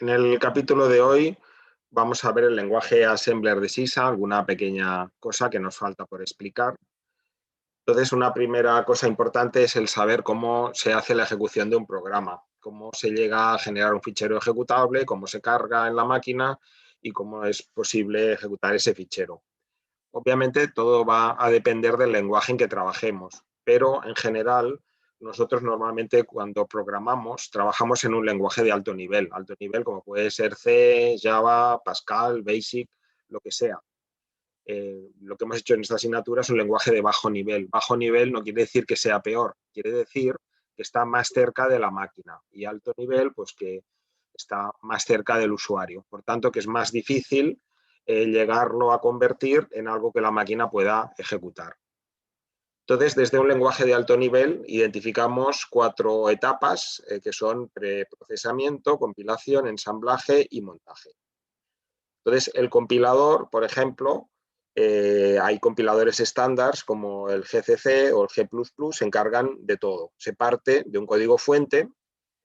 En el capítulo de hoy vamos a ver el lenguaje Assembler de SISA, alguna pequeña cosa que nos falta por explicar. Entonces, una primera cosa importante es el saber cómo se hace la ejecución de un programa, cómo se llega a generar un fichero ejecutable, cómo se carga en la máquina y cómo es posible ejecutar ese fichero. Obviamente, todo va a depender del lenguaje en que trabajemos, pero en general nosotros normalmente cuando programamos trabajamos en un lenguaje de alto nivel como puede ser C, Java, Pascal, Basic, lo que sea. Lo que hemos hecho en esta asignatura es un lenguaje de bajo nivel. Bajo nivel no quiere decir que sea peor, quiere decir que está más cerca de la máquina, y alto nivel pues que está más cerca del usuario. Por tanto, que es más difícil llegarlo a convertir en algo que la máquina pueda ejecutar. Entonces, desde un lenguaje de alto nivel identificamos 4 etapas que son preprocesamiento, compilación, ensamblaje y montaje. Entonces, el compilador, por ejemplo, hay compiladores estándar como el GCC o el G++, se encargan de todo. Se parte de un código fuente,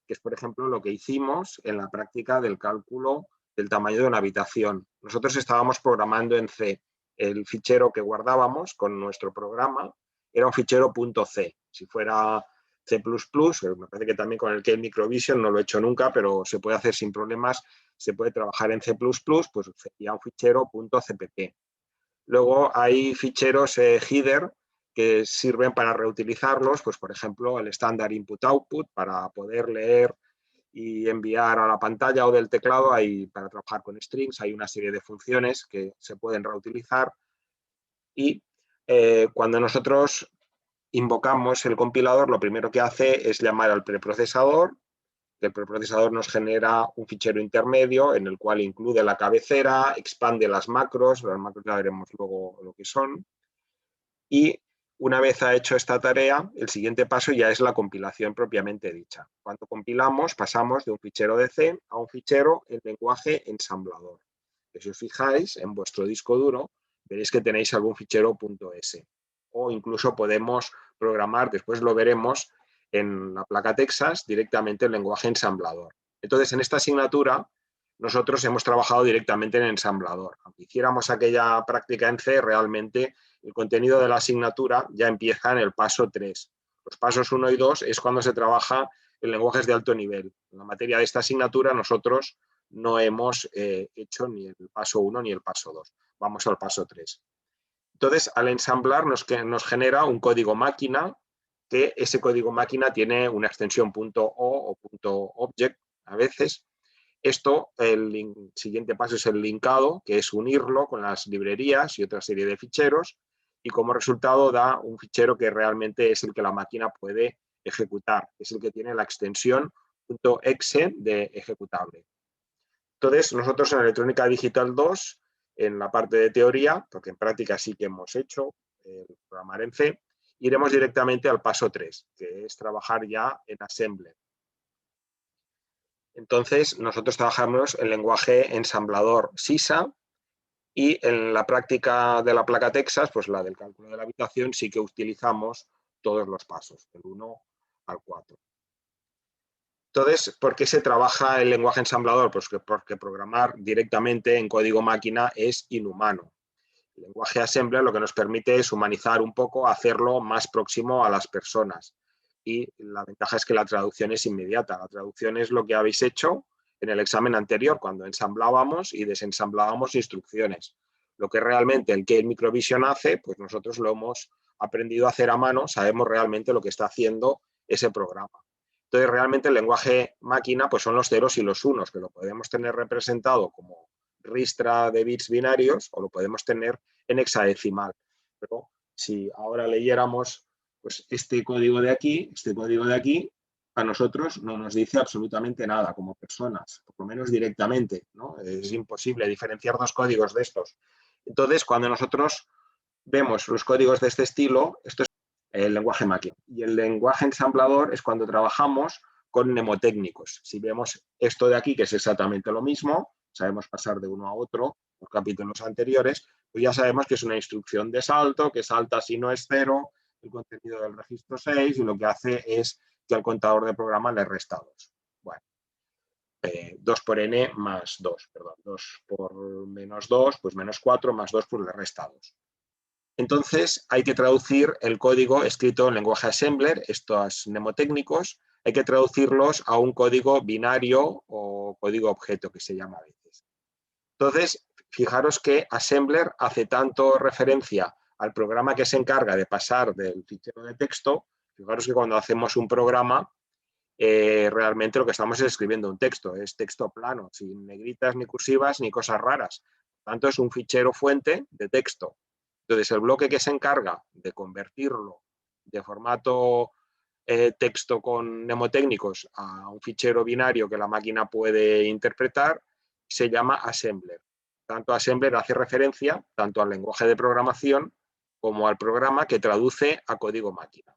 que es, por ejemplo, lo que hicimos en la práctica del cálculo del tamaño de una habitación. Nosotros estábamos programando en C. El fichero que guardábamos con nuestro programa era un fichero .c. Si fuera C++, me parece que también con el Kale Microvision, no lo he hecho nunca, pero se puede hacer sin problemas, se puede trabajar en C++, pues sería un fichero .cpp. Luego hay ficheros header que sirven para reutilizarlos, pues por ejemplo el estándar input-output para poder leer y enviar a la pantalla o del teclado. Para trabajar con strings hay una serie de funciones que se pueden reutilizar, y cuando nosotros invocamos el compilador, lo primero que hace es llamar al preprocesador. El preprocesador nos genera un fichero intermedio en el cual incluye la cabecera, expande las macros ya veremos luego lo que son, y una vez ha hecho esta tarea, el siguiente paso ya es la compilación propiamente dicha. Cuando compilamos, pasamos de un fichero de C a un fichero en lenguaje ensamblador. Si os fijáis en vuestro disco duro, veréis que tenéis algún fichero .s. O incluso podemos programar, después lo veremos, en la placa Texas directamente el lenguaje ensamblador. Entonces, en esta asignatura, nosotros hemos trabajado directamente en ensamblador. Aunque hiciéramos aquella práctica en C, realmente el contenido de la asignatura ya empieza en el paso 3. Los pasos 1 y 2 es cuando se trabaja en lenguajes de alto nivel. En la materia de esta asignatura nosotros no hemos hecho ni el paso 1 ni el paso 2. Vamos al paso 3. Entonces, al ensamblar nos genera un código máquina, que ese código máquina tiene una extensión .o o .object a veces. Esto, el siguiente paso es el linkado, que es unirlo con las librerías y otra serie de ficheros, y como resultado da un fichero que realmente es el que la máquina puede ejecutar, es el que tiene la extensión .exe de ejecutable. Entonces, nosotros en Electrónica Digital 2, en la parte de teoría, porque en práctica sí que hemos hecho programar en C, iremos directamente al paso 3, que es trabajar ya en Assembler. Entonces, nosotros trabajamos en lenguaje ensamblador SISA, y en la práctica de la placa Texas, pues la del cálculo de la habitación, sí que utilizamos todos los pasos, del 1 al 4. Entonces, ¿por qué se trabaja el lenguaje ensamblador? Pues porque programar directamente en código máquina es inhumano. El lenguaje Assembler lo que nos permite es humanizar un poco, hacerlo más próximo a las personas. Y la ventaja es que la traducción es inmediata. La traducción es lo que habéis hecho en el examen anterior, cuando ensamblábamos y desensamblábamos instrucciones. Lo que realmente el Kale Microvision hace, pues nosotros lo hemos aprendido a hacer a mano, sabemos realmente lo que está haciendo ese programa. Entonces, realmente el lenguaje máquina pues son los ceros y los unos, que lo podemos tener representado como ristra de bits binarios o lo podemos tener en hexadecimal. Pero si ahora leyéramos pues este código de aquí, a nosotros no nos dice absolutamente nada como personas, por lo menos directamente, ¿no? Es imposible diferenciar dos códigos de estos. Entonces, cuando nosotros vemos los códigos de este estilo, esto es el lenguaje máquina. Y el lenguaje ensamblador es cuando trabajamos con mnemotécnicos. Si vemos esto de aquí, que es exactamente lo mismo, sabemos pasar de uno a otro, los capítulos anteriores, pues ya sabemos que es una instrucción de salto, que salta si no es 0, el contenido del registro 6, y lo que hace es que al contador de programa le resta 2. Bueno, 2 por n más 2, perdón, 2 por menos 2, pues menos 4, más 2, pues le resta 2. Entonces hay que traducir el código escrito en lenguaje assembler, estos mnemotécnicos, hay que traducirlos a un código binario o código objeto, que se llama a veces. Entonces, fijaros que assembler hace tanto referencia al programa que se encarga de pasar del fichero de texto. Fijaros que cuando hacemos un programa, realmente lo que estamos es escribiendo un texto, es texto plano, sin negritas ni cursivas ni cosas raras. Por tanto, es un fichero fuente de texto. Entonces, el bloque que se encarga de convertirlo de formato texto con mnemotécnicos a un fichero binario que la máquina puede interpretar se llama assembler. Tanto assembler hace referencia tanto al lenguaje de programación como al programa que traduce a código máquina.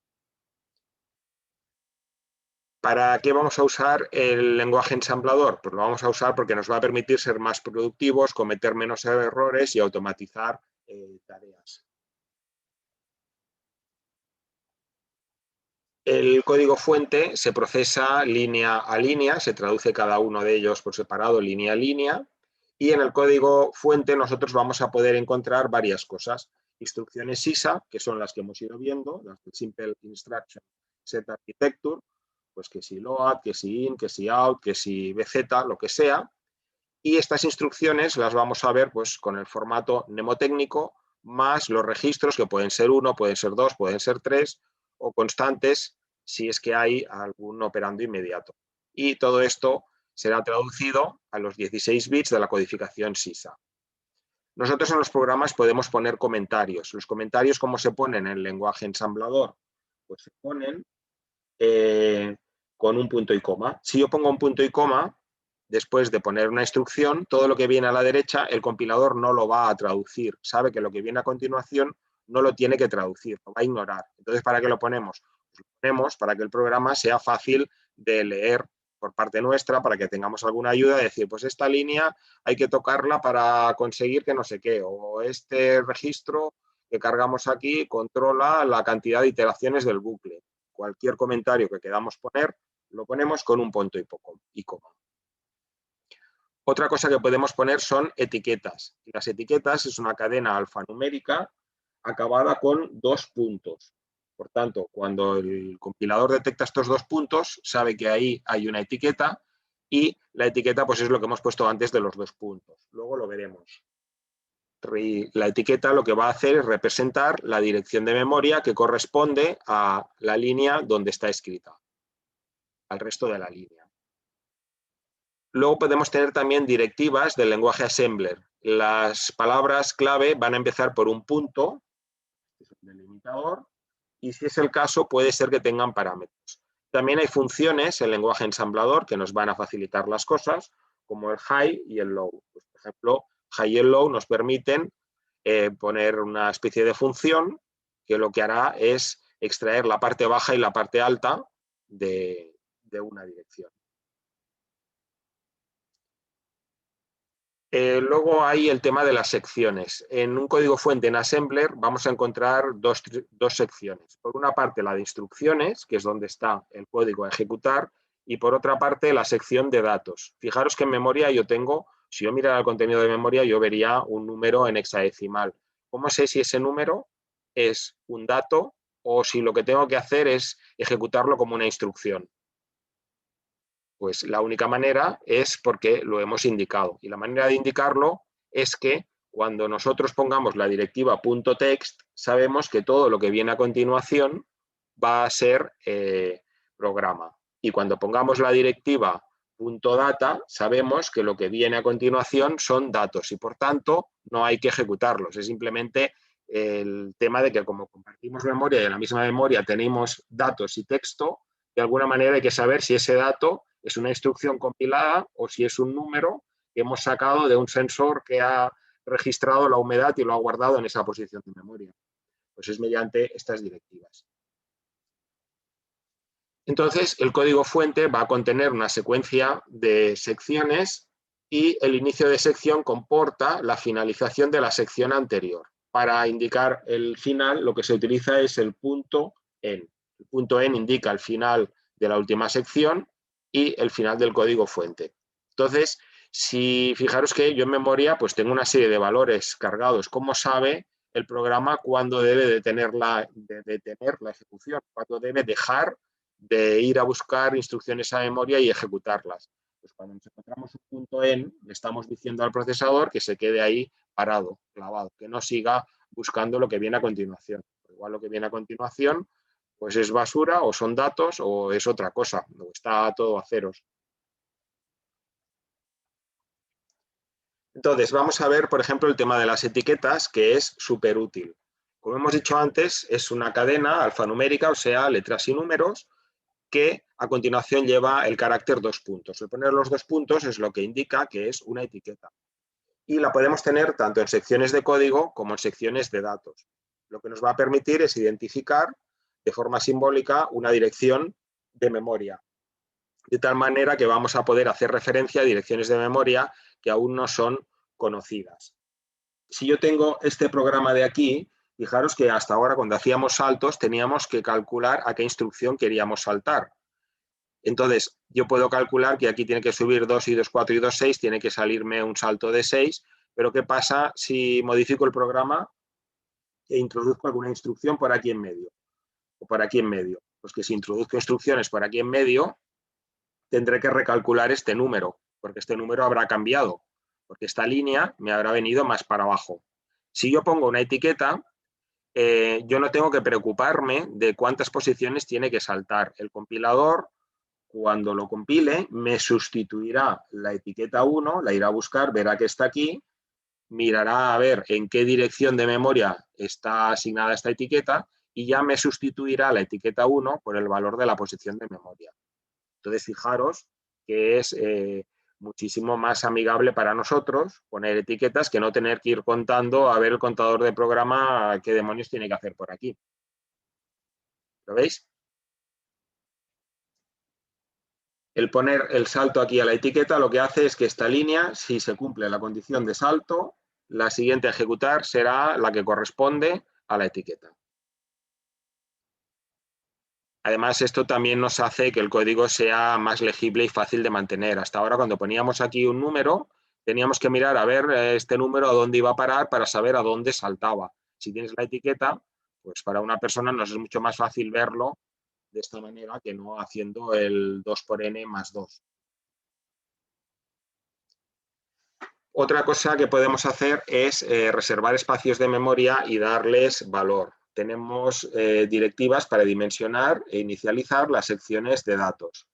¿Para qué vamos a usar el lenguaje ensamblador? Pues lo vamos a usar porque nos va a permitir ser más productivos, cometer menos errores y automatizar tareas. El código fuente se procesa línea a línea, se traduce cada uno de ellos por separado, línea a línea, y en el código fuente nosotros vamos a poder encontrar varias cosas. Instrucciones SISA, que son las que hemos ido viendo, las de Simple Instruction Set Architecture, pues que si load, que si in, que si out, que si bz, lo que sea. Y estas instrucciones las vamos a ver pues con el formato mnemotécnico más los registros, que pueden ser 1, pueden ser 2, pueden ser 3, o constantes si es que hay algún operando inmediato. Y todo esto será traducido a los 16 bits de la codificación SISA. Nosotros en los programas podemos poner comentarios. Los comentarios, ¿cómo se ponen en el lenguaje ensamblador? Pues se ponen con un punto y coma. Si yo pongo un punto y coma, después de poner una instrucción, todo lo que viene a la derecha, el compilador no lo va a traducir. Sabe que lo que viene a continuación no lo tiene que traducir, lo va a ignorar. Entonces, ¿para qué lo ponemos? Pues lo ponemos para que el programa sea fácil de leer por parte nuestra, para que tengamos alguna ayuda, de decir, pues esta línea hay que tocarla para conseguir que no sé qué, o este registro que cargamos aquí controla la cantidad de iteraciones del bucle. Cualquier comentario que queramos poner, lo ponemos con un punto y coma. Otra cosa que podemos poner son etiquetas. Las etiquetas es una cadena alfanumérica acabada con 2 puntos. Por tanto, cuando el compilador detecta estos 2 puntos, sabe que ahí hay una etiqueta y la etiqueta pues, es lo que hemos puesto antes de los 2 puntos. Luego lo veremos. La etiqueta lo que va a hacer es representar la dirección de memoria que corresponde a la línea donde está escrita, al resto de la línea. Luego podemos tener también directivas del lenguaje assembler. Las palabras clave van a empezar por un punto, es un delimitador, y si es el caso puede ser que tengan parámetros. También hay funciones en lenguaje ensamblador que nos van a facilitar las cosas, como el high y el low. Pues, por ejemplo, high y el low nos permiten poner una especie de función que lo que hará es extraer la parte baja y la parte alta de una dirección. Luego hay el tema de las secciones. En un código fuente en Assembler vamos a encontrar dos secciones. Por una parte la de instrucciones, que es donde está el código a ejecutar, y por otra parte la sección de datos. Fijaros que en memoria yo tengo, si yo mirara el contenido de memoria, yo vería un número en hexadecimal. ¿Cómo sé si ese número es un dato o si lo que tengo que hacer es ejecutarlo como una instrucción? Pues la única manera es porque lo hemos indicado. Y la manera de indicarlo es que cuando nosotros pongamos la directiva .text, sabemos que todo lo que viene a continuación va a ser programa. Y cuando pongamos la directiva .data, sabemos que lo que viene a continuación son datos y por tanto no hay que ejecutarlos. Es simplemente el tema de que como compartimos memoria y en la misma memoria tenemos datos y texto, de alguna manera hay que saber si ese dato es una instrucción compilada o si es un número que hemos sacado de un sensor que ha registrado la humedad y lo ha guardado en esa posición de memoria. Pues es mediante estas directivas. Entonces, el código fuente va a contener una secuencia de secciones y el inicio de sección comporta la finalización de la sección anterior. Para indicar el final, lo que se utiliza es el punto en. El punto en indica el final de la última sección y el final del código fuente. Entonces, si fijaros que yo en memoria pues tengo una serie de valores cargados, ¿cómo sabe el programa cuándo debe detener la ejecución? ¿Cuándo debe dejar de ir a buscar instrucciones a memoria y ejecutarlas? Pues cuando nos encontramos un punto en, le estamos diciendo al procesador que se quede ahí parado, clavado, que no siga buscando lo que viene a continuación. Igual lo que viene a continuación pues es basura o son datos o es otra cosa, o está todo a ceros. Entonces, vamos a ver, por ejemplo, el tema de las etiquetas, que es súper útil. Como hemos dicho antes, es una cadena alfanumérica, o sea, letras y números, que a continuación lleva el carácter 2 puntos. El poner los 2 puntos es lo que indica que es una etiqueta. Y la podemos tener tanto en secciones de código como en secciones de datos. Lo que nos va a permitir es identificar de forma simbólica una dirección de memoria. De tal manera que vamos a poder hacer referencia a direcciones de memoria que aún no son conocidas. Si yo tengo este programa de aquí, fijaros que hasta ahora cuando hacíamos saltos teníamos que calcular a qué instrucción queríamos saltar. Entonces, yo puedo calcular que aquí tiene que subir 2 y 2, 4 y 2, 6, tiene que salirme un salto de 6, pero ¿qué pasa si modifico el programa e introduzco alguna instrucción por aquí en medio? O por aquí en medio. Pues que si introduzco instrucciones por aquí en medio, tendré que recalcular este número, porque este número habrá cambiado, porque esta línea me habrá venido más para abajo. Si yo pongo una etiqueta, yo no tengo que preocuparme de cuántas posiciones tiene que saltar. El compilador, cuando lo compile, me sustituirá la etiqueta 1, la irá a buscar, verá que está aquí, mirará a ver en qué dirección de memoria está asignada esta etiqueta y ya me sustituirá la etiqueta 1 por el valor de la posición de memoria. Entonces, fijaros que es muchísimo más amigable para nosotros poner etiquetas que no tener que ir contando a ver el contador de programa qué demonios tiene que hacer por aquí. ¿Lo veis? El poner el salto aquí a la etiqueta lo que hace es que esta línea, si se cumple la condición de salto, la siguiente a ejecutar será la que corresponde a la etiqueta. Además, esto también nos hace que el código sea más legible y fácil de mantener. Hasta ahora, cuando poníamos aquí un número, teníamos que mirar a ver este número a dónde iba a parar para saber a dónde saltaba. Si tienes la etiqueta, pues para una persona nos es mucho más fácil verlo de esta manera que no haciendo el 2 por n más 2. Otra cosa que podemos hacer es reservar espacios de memoria y darles valor. Tenemos directivas para dimensionar e inicializar las secciones de datos.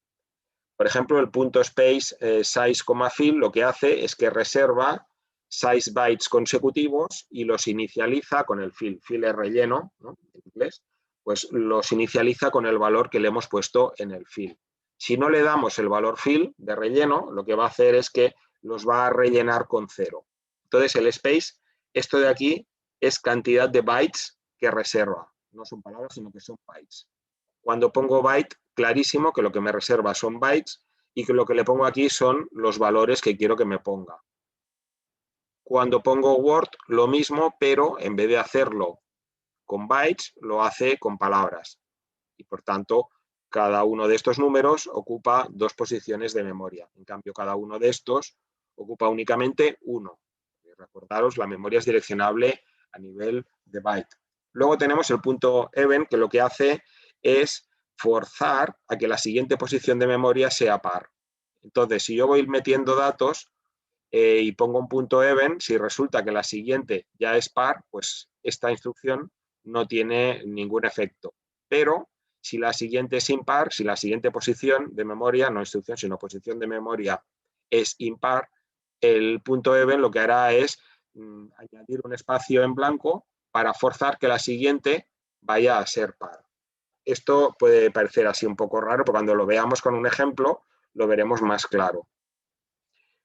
Por ejemplo, el punto space size,fill lo que hace es que reserva 6 bytes consecutivos y los inicializa con el fill. Fill es relleno, ¿no? En inglés. Pues los inicializa con el valor que le hemos puesto en el fill. Si no le damos el valor fill de relleno, lo que va a hacer es que los va a rellenar con 0. Entonces, el space, esto de aquí, es cantidad de bytes que reserva. No son palabras, sino que son bytes. Cuando pongo byte, clarísimo que lo que me reserva son bytes y que lo que le pongo aquí son los valores que quiero que me ponga. Cuando pongo Word, lo mismo, pero en vez de hacerlo con bytes, lo hace con palabras. Y por tanto, cada uno de estos números ocupa 2 posiciones de memoria. En cambio, cada uno de estos ocupa únicamente 1. Recordaros, la memoria es direccionable a nivel de byte. Luego tenemos el punto even, que lo que hace es forzar a que la siguiente posición de memoria sea par. Entonces, si yo voy metiendo datos y pongo un punto even, si resulta que la siguiente ya es par, pues esta instrucción no tiene ningún efecto. Pero si la siguiente es impar, si la siguiente posición de memoria, no instrucción, sino posición de memoria es impar, el punto even lo que hará es añadir un espacio en blanco para forzar que la siguiente vaya a ser par. Esto puede parecer así un poco raro, pero cuando lo veamos con un ejemplo, lo veremos más claro.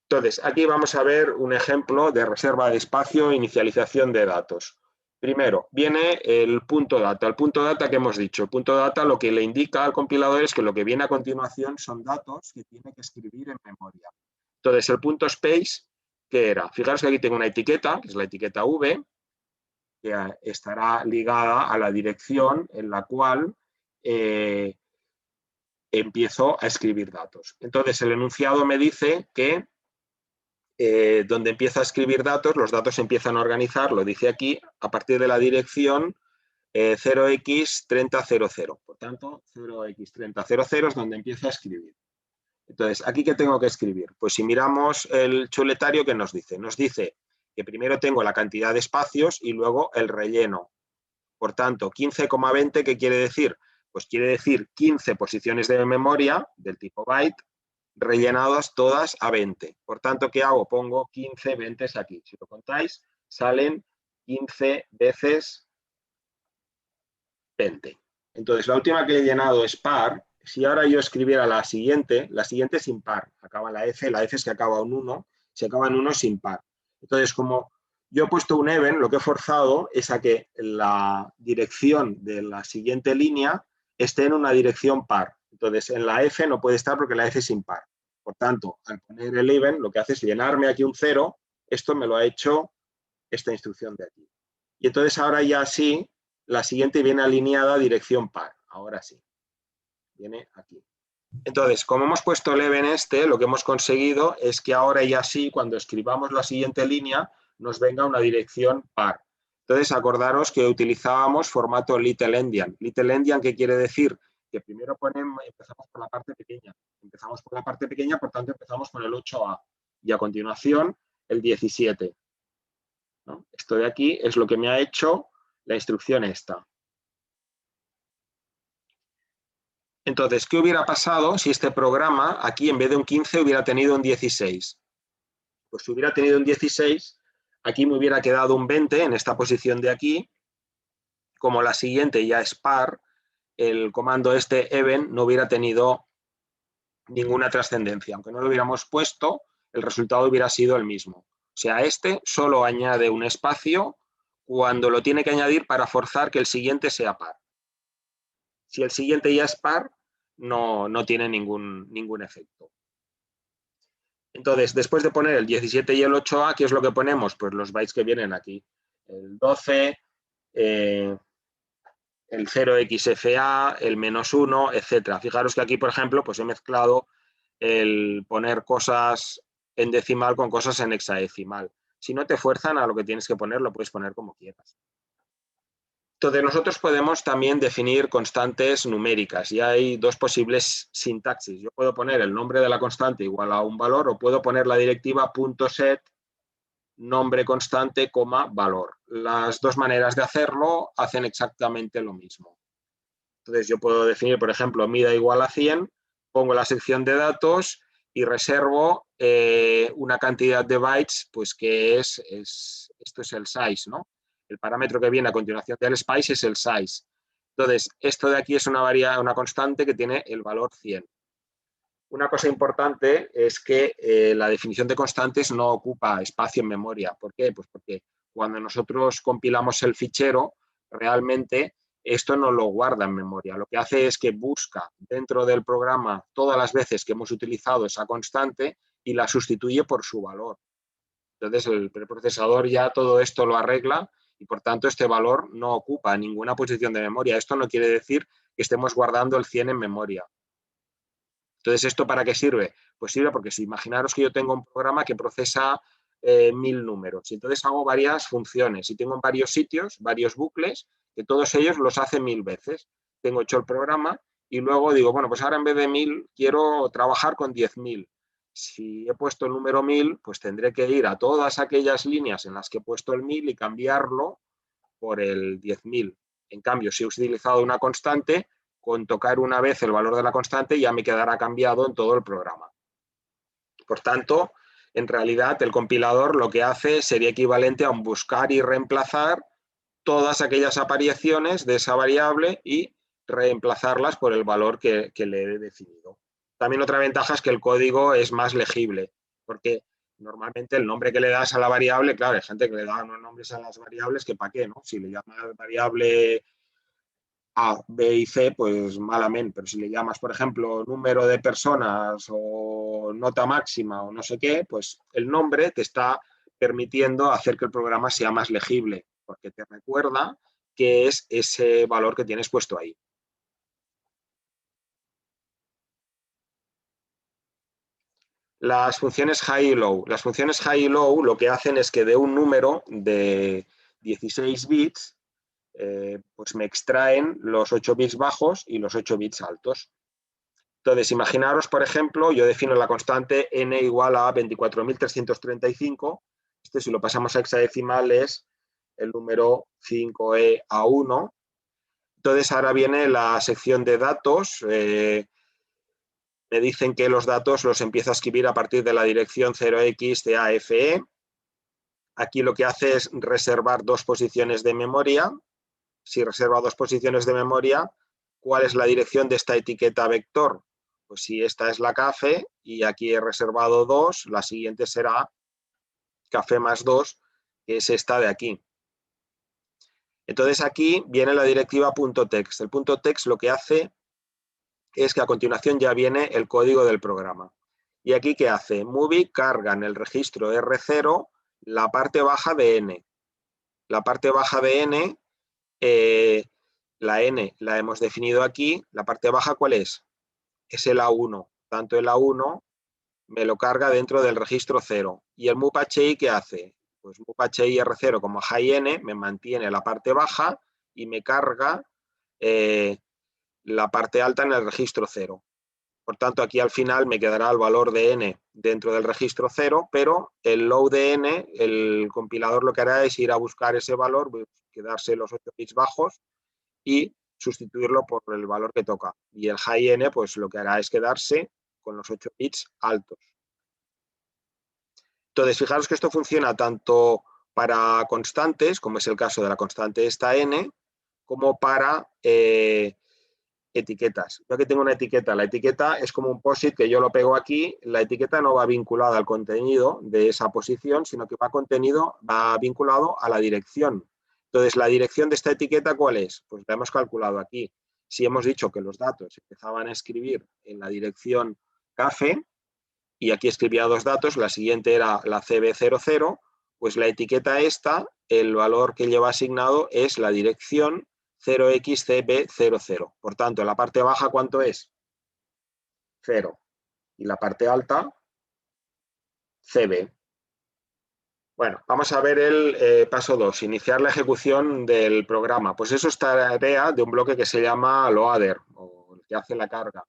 Entonces, aquí vamos a ver un ejemplo de reserva de espacio e inicialización de datos. Primero, viene el punto data. El punto data que hemos dicho. El punto data lo que le indica al compilador es que lo que viene a continuación son datos que tiene que escribir en memoria. Entonces, el punto space, ¿qué era? Fijaros que aquí tengo una etiqueta, que es la etiqueta v, que estará ligada a la dirección en la cual empiezo a escribir datos. Entonces, el enunciado me dice que donde empiezo a escribir datos, los datos se empiezan a organizar, lo dice aquí, a partir de la dirección 0x3000. Por tanto, 0x3000 es donde empiezo a escribir. Entonces, ¿aquí qué tengo que escribir? Pues si miramos el chuletario, ¿qué nos dice? Nos dice que primero tengo la cantidad de espacios y luego el relleno. Por tanto, 15,20, ¿qué quiere decir? Pues quiere decir 15 posiciones de memoria del tipo byte rellenadas todas a 20. Por tanto, ¿qué hago? Pongo 15 20 aquí. Si lo contáis, salen 15 veces 20. Entonces, la última que he llenado es par. Si ahora yo escribiera la siguiente es impar. Acaba la F es que acaba en 1, si acaba en 1 es impar. Entonces, como yo he puesto un even, lo que he forzado es a que la dirección de la siguiente línea esté en una dirección par. Entonces, en la F no puede estar porque la F es impar. Por tanto, al poner el even, lo que hace es llenarme aquí un 0. Esto me lo ha hecho esta instrucción de aquí. Y entonces ahora ya sí, la siguiente viene alineada a dirección par. Ahora sí. Viene aquí. Entonces, como hemos puesto el even lo que hemos conseguido es que ahora ya sí, cuando escribamos la siguiente línea, nos venga una dirección par. Entonces, acordaros que utilizábamos formato little endian. Little endian, ¿qué quiere decir? Que primero empezamos por la parte pequeña. Empezamos por la parte pequeña, por tanto, empezamos con el 8A. Y a continuación, el 17. ¿No? Esto de aquí es lo que me ha hecho la instrucción esta. Entonces, ¿qué hubiera pasado si este programa aquí en vez de un 15 hubiera tenido un 16? Pues si hubiera tenido un 16, aquí me hubiera quedado un 20 en esta posición de aquí. Como la siguiente ya es par, el comando even no hubiera tenido ninguna trascendencia. Aunque no lo hubiéramos puesto, el resultado hubiera sido el mismo. O sea, solo añade un espacio cuando lo tiene que añadir para forzar que el siguiente sea par. Si el siguiente ya es par, no tiene ningún efecto. Entonces, después de poner el 17 y el 8A, ¿qué es lo que ponemos? Pues los bytes que vienen aquí. El 12, el 0xFA, el -1, etc. Fijaros que aquí, por ejemplo, pues he mezclado el poner cosas en decimal con cosas en hexadecimal. Si no te fuerzan a lo que tienes que poner, lo puedes poner como quieras. Entonces, nosotros podemos también definir constantes numéricas y hay dos posibles sintaxis. Yo puedo poner el nombre de la constante igual a un valor o puedo poner la directiva .set nombre constante, valor. Las dos maneras de hacerlo hacen exactamente lo mismo. Entonces, yo puedo definir, por ejemplo, mida igual a 100, pongo la sección de datos y reservo una cantidad de bytes, pues que esto es el size, ¿no? El parámetro que viene a continuación del spice es el size. Entonces, esto de aquí es una constante que tiene el valor 100. Una cosa importante es que la definición de constantes no ocupa espacio en memoria. ¿Por qué? Pues porque cuando nosotros compilamos el fichero, realmente esto no lo guarda en memoria. Lo que hace es que busca dentro del programa todas las veces que hemos utilizado esa constante y la sustituye por su valor. Entonces, el preprocesador ya todo esto lo arregla y, por tanto, este valor no ocupa ninguna posición de memoria. Esto no quiere decir que estemos guardando el 100 en memoria. Entonces, ¿esto para qué sirve? Pues sirve porque si imaginaros que yo tengo un programa que procesa 1000 números y entonces hago varias funciones y tengo en varios sitios, varios bucles, que todos ellos los hace 1000 veces. Tengo hecho el programa y luego digo, bueno, pues ahora en vez de 1000 quiero trabajar con 10.000. Si he puesto el número 1000, pues tendré que ir a todas aquellas líneas en las que he puesto el 1000 y cambiarlo por el 10.000. En cambio, si he utilizado una constante, con tocar una vez el valor de la constante ya me quedará cambiado en todo el programa. Por tanto, en realidad el compilador lo que hace sería equivalente a un buscar y reemplazar todas aquellas apariciones de esa variable y reemplazarlas por el valor que le he definido. También otra ventaja es que el código es más legible, porque normalmente el nombre que le das a la variable, claro, hay gente que le da unos nombres a las variables que para qué, ¿no? Si le llamas variable A, B y C, pues malamente, pero si le llamas, por ejemplo, número de personas o nota máxima o no sé qué, pues el nombre te está permitiendo hacer que el programa sea más legible, porque te recuerda qué es ese valor que tienes puesto ahí. Las funciones high y low. Las funciones high y low lo que hacen es que de un número de 16 bits, pues me extraen los 8 bits bajos y los 8 bits altos. Entonces, imaginaros, por ejemplo, yo defino la constante n igual a 24.335. Este, si lo pasamos a hexadecimal, es el número 5e-a1. Entonces, ahora viene la sección de datos. Me dicen que los datos los empiezo a escribir a partir de la dirección 0xCAFE. Aquí lo que hace es reservar 2 posiciones de memoria. Si reserva 2 posiciones de memoria, ¿cuál es la dirección de esta etiqueta vector? Pues si esta es la CAFE y aquí he reservado 2, la siguiente será CAFE más 2, que es esta de aquí. Entonces aquí viene la directiva .text. El .text lo que hace es que a continuación ya viene el código del programa. Y aquí, ¿qué hace? Movie carga en el registro R0 la parte baja de n. La parte baja de n, la n la hemos definido aquí. La parte baja, ¿cuál es? Es el A1. Tanto el A1 me lo carga dentro del registro 0. ¿Y el move-HI qué hace? Pues move-HI R0 como high n me mantiene la parte baja y me carga la parte alta en el registro 0. Por tanto, aquí al final me quedará el valor de n dentro del registro 0, pero el low de n, el compilador lo que hará es ir a buscar ese valor, quedarse los 8 bits bajos y sustituirlo por el valor que toca. Y el high n, pues lo que hará es quedarse con los 8 bits altos. Entonces, fijaros que esto funciona tanto para constantes, como es el caso de la constante esta n, como para etiquetas. Yo aquí tengo una etiqueta. La etiqueta es como un POSIT que yo lo pego aquí. La etiqueta no va vinculada al contenido de esa posición, sino que va vinculado a la dirección. Entonces, la dirección de esta etiqueta, ¿cuál es? Pues la hemos calculado aquí. Si hemos dicho que los datos empezaban a escribir en la dirección CAFE, y aquí escribía 2 datos, la siguiente era la CB00, pues la etiqueta esta, el valor que lleva asignado es la dirección 0xCB00. Por tanto, en la parte baja, ¿cuánto es? 0. Y la parte alta, CB. Bueno, vamos a ver el paso 2, iniciar la ejecución del programa. Pues eso es tarea de un bloque que se llama loader, o el que hace la carga.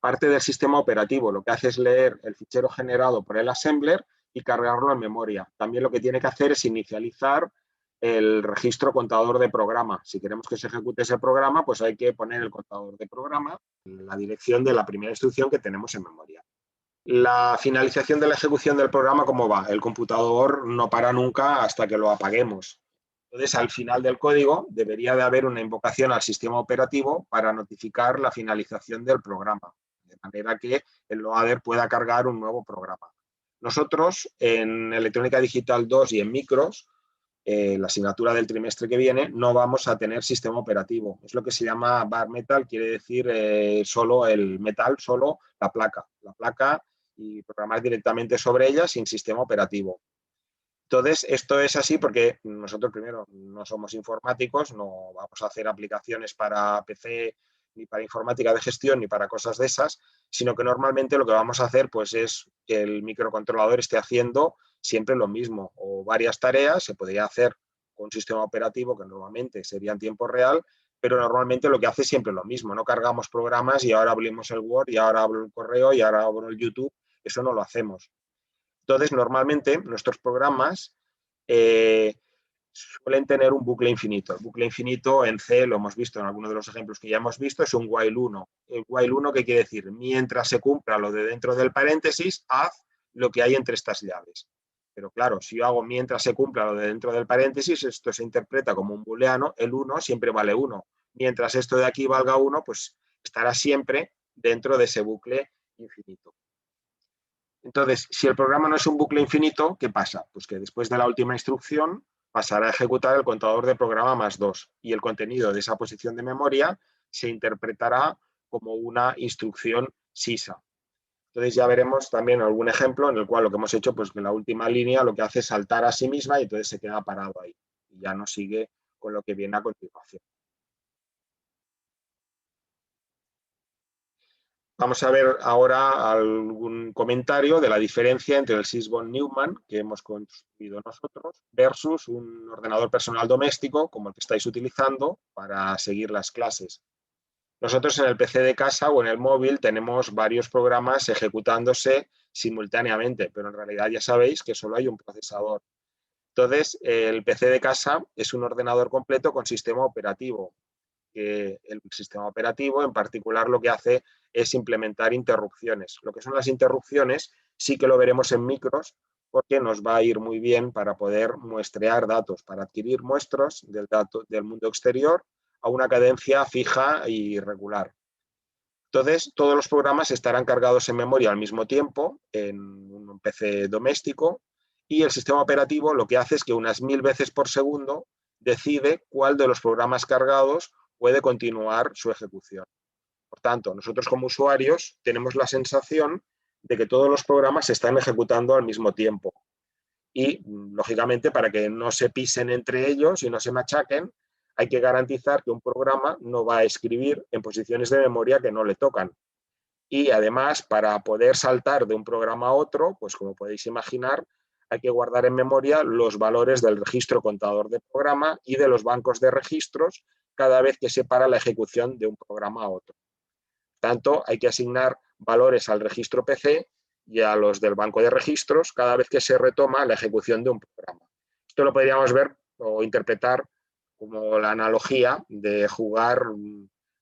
Parte del sistema operativo, lo que hace es leer el fichero generado por el assembler y cargarlo en memoria. También lo que tiene que hacer es inicializar el registro contador de programa. Si queremos que se ejecute ese programa, pues hay que poner el contador de programa en la dirección de la primera instrucción que tenemos en memoria. La finalización de la ejecución del programa, ¿cómo va? El computador no para nunca hasta que lo apaguemos. Entonces, al final del código debería de haber una invocación al sistema operativo para notificar la finalización del programa, de manera que el loader pueda cargar un nuevo programa. Nosotros, en Electrónica Digital 2 y en Micros, la asignatura del trimestre que viene, no vamos a tener sistema operativo. Es lo que se llama bare metal, quiere decir solo el metal, solo la placa y programar directamente sobre ella sin sistema operativo. Entonces, esto es así porque nosotros primero no somos informáticos, no vamos a hacer aplicaciones para PC, ni para informática de gestión, ni para cosas de esas, sino que normalmente lo que vamos a hacer pues, es que el microcontrolador esté haciendo siempre lo mismo o varias tareas. Se podría hacer con un sistema operativo que normalmente sería en tiempo real, pero normalmente lo que hace es siempre lo mismo. No cargamos programas y ahora abrimos el Word y ahora abro el correo y ahora abro el YouTube. Eso no lo hacemos. Entonces, normalmente nuestros programas suelen tener un bucle infinito. El bucle infinito en C, lo hemos visto en algunos de los ejemplos que ya hemos visto, es un while 1. El while 1, ¿qué quiere decir? Mientras se cumpla lo de dentro del paréntesis, haz lo que hay entre estas llaves. Pero claro, si yo hago mientras se cumpla lo de dentro del paréntesis, esto se interpreta como un booleano, el 1 siempre vale 1. Mientras esto de aquí valga 1, pues estará siempre dentro de ese bucle infinito. Entonces, si el programa no es un bucle infinito, ¿qué pasa? Pues que después de la última instrucción pasará a ejecutar el contador de programa más 2 y el contenido de esa posición de memoria se interpretará como una instrucción sisa. Entonces ya veremos también algún ejemplo en el cual lo que hemos hecho, pues que la última línea lo que hace es saltar a sí misma y entonces se queda parado ahí y ya no sigue con lo que viene a continuación. Vamos a ver ahora algún comentario de la diferencia entre el SIS von Neumann que hemos construido nosotros versus un ordenador personal doméstico como el que estáis utilizando para seguir las clases. Nosotros en el PC de casa o en el móvil tenemos varios programas ejecutándose simultáneamente, pero en realidad ya sabéis que solo hay un procesador. Entonces, el PC de casa es un ordenador completo con sistema operativo, que el sistema operativo en particular lo que hace es implementar interrupciones. Lo que son las interrupciones sí que lo veremos en micros porque nos va a ir muy bien para poder muestrear datos, para adquirir muestras del mundo exterior a una cadencia fija y regular. Entonces, todos los programas estarán cargados en memoria al mismo tiempo en un PC doméstico y el sistema operativo lo que hace es que unas 1000 veces por segundo decide cuál de los programas cargados puede continuar su ejecución. Por tanto, nosotros como usuarios tenemos la sensación de que todos los programas se están ejecutando al mismo tiempo. Y, lógicamente, para que no se pisen entre ellos y no se machaquen, hay que garantizar que un programa no va a escribir en posiciones de memoria que no le tocan. Y, además, para poder saltar de un programa a otro, pues como podéis imaginar, hay que guardar en memoria los valores del registro contador de programa y de los bancos de registros cada vez que se para la ejecución de un programa a otro. Tanto hay que asignar valores al registro PC y a los del banco de registros cada vez que se retoma la ejecución de un programa. Esto lo podríamos ver o interpretar como la analogía de jugar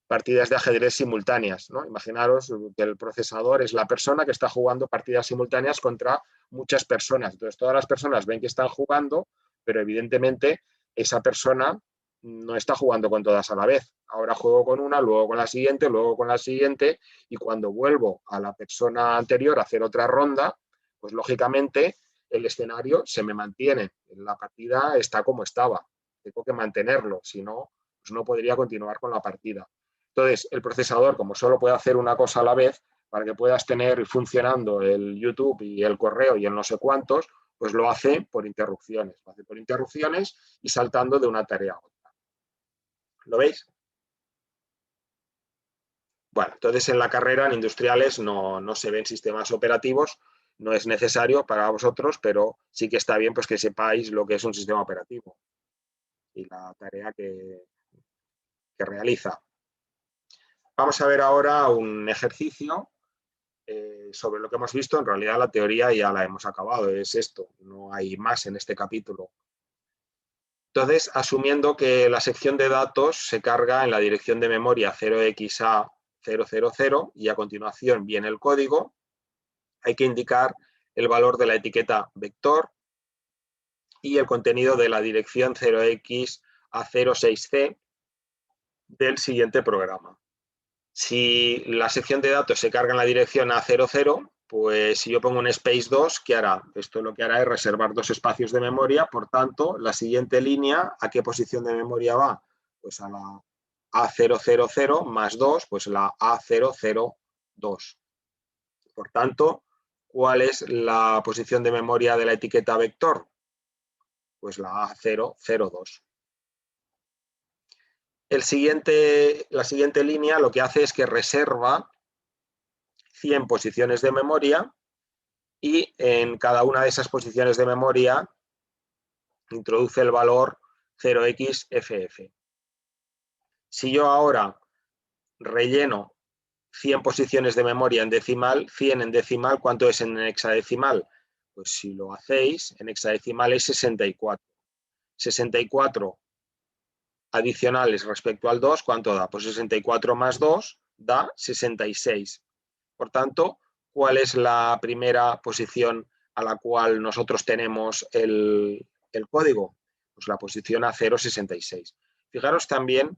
partidas de ajedrez simultáneas, ¿no? Imaginaros que el procesador es la persona que está jugando partidas simultáneas contra muchas personas. Entonces, todas las personas ven que están jugando, pero evidentemente esa persona no está jugando con todas a la vez. Ahora juego con una, luego con la siguiente, luego con la siguiente, y cuando vuelvo a la persona anterior a hacer otra ronda, pues lógicamente el escenario se me mantiene. La partida está como estaba. Tengo que mantenerlo, si no, pues no podría continuar con la partida. Entonces, el procesador, como solo puede hacer una cosa a la vez, para que puedas tener funcionando el YouTube y el correo y el no sé cuántos, pues lo hace por interrupciones. Lo hace por interrupciones y saltando de una tarea a otra. ¿Lo veis? Bueno, entonces en la carrera en industriales no se ven sistemas operativos, no es necesario para vosotros, pero sí que está bien pues que sepáis lo que es un sistema operativo y la tarea que realiza. Vamos a ver ahora un ejercicio sobre lo que hemos visto. En realidad la teoría ya la hemos acabado, es esto, no hay más en este capítulo. Entonces, asumiendo que la sección de datos se carga en la dirección de memoria 0xa000 y a continuación viene el código, hay que indicar el valor de la etiqueta vector y el contenido de la dirección 0xa06c del siguiente programa. Si la sección de datos se carga en la dirección A00, pues si yo pongo un space 2, ¿qué hará? Esto lo que hará es reservar 2 espacios de memoria, por tanto, la siguiente línea, ¿a qué posición de memoria va? Pues a la A000 más 2, pues la A002. Por tanto, ¿cuál es la posición de memoria de la etiqueta vector? Pues la A002. La siguiente línea lo que hace es que reserva 100 posiciones de memoria y en cada una de esas posiciones de memoria introduce el valor 0xff. Si yo ahora relleno 100 posiciones de memoria en decimal, 100 en decimal, ¿cuánto es en hexadecimal? Pues si lo hacéis, en hexadecimal es 64. 64 adicionales respecto al 2, ¿cuánto da? Pues 64 más 2 da 66. Por tanto, ¿cuál es la primera posición a la cual nosotros tenemos el código? Pues la posición A066. Fijaros también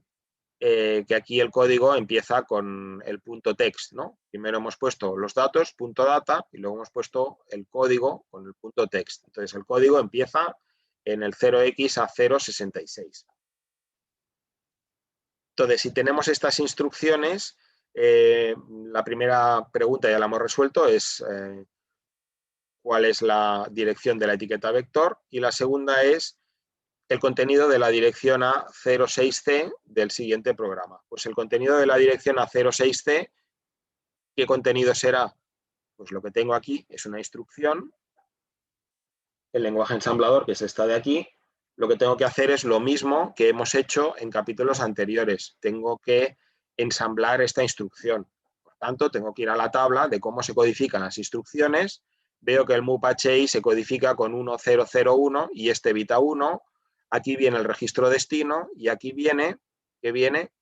que aquí el código empieza con el punto text, ¿no? Primero hemos puesto los datos, punto data, y luego hemos puesto el código con el punto text. Entonces el código empieza en el 0x-A066. Entonces, si tenemos estas instrucciones, la primera pregunta ya la hemos resuelto, es cuál es la dirección de la etiqueta vector, y la segunda es el contenido de la dirección A06C del siguiente programa. Pues el contenido de la dirección A06C ¿Qué contenido será? Pues lo que tengo aquí es una instrucción, el lenguaje ensamblador, que es esta de aquí. Lo que tengo que hacer es lo mismo que hemos hecho en capítulos anteriores. Tengo que ensamblar esta instrucción. Por tanto, tengo que ir a la tabla de cómo se codifican las instrucciones. Veo que el MUP-HI se codifica con 1001 y este evita 1. Aquí viene el registro destino y aquí viene, ¿qué viene?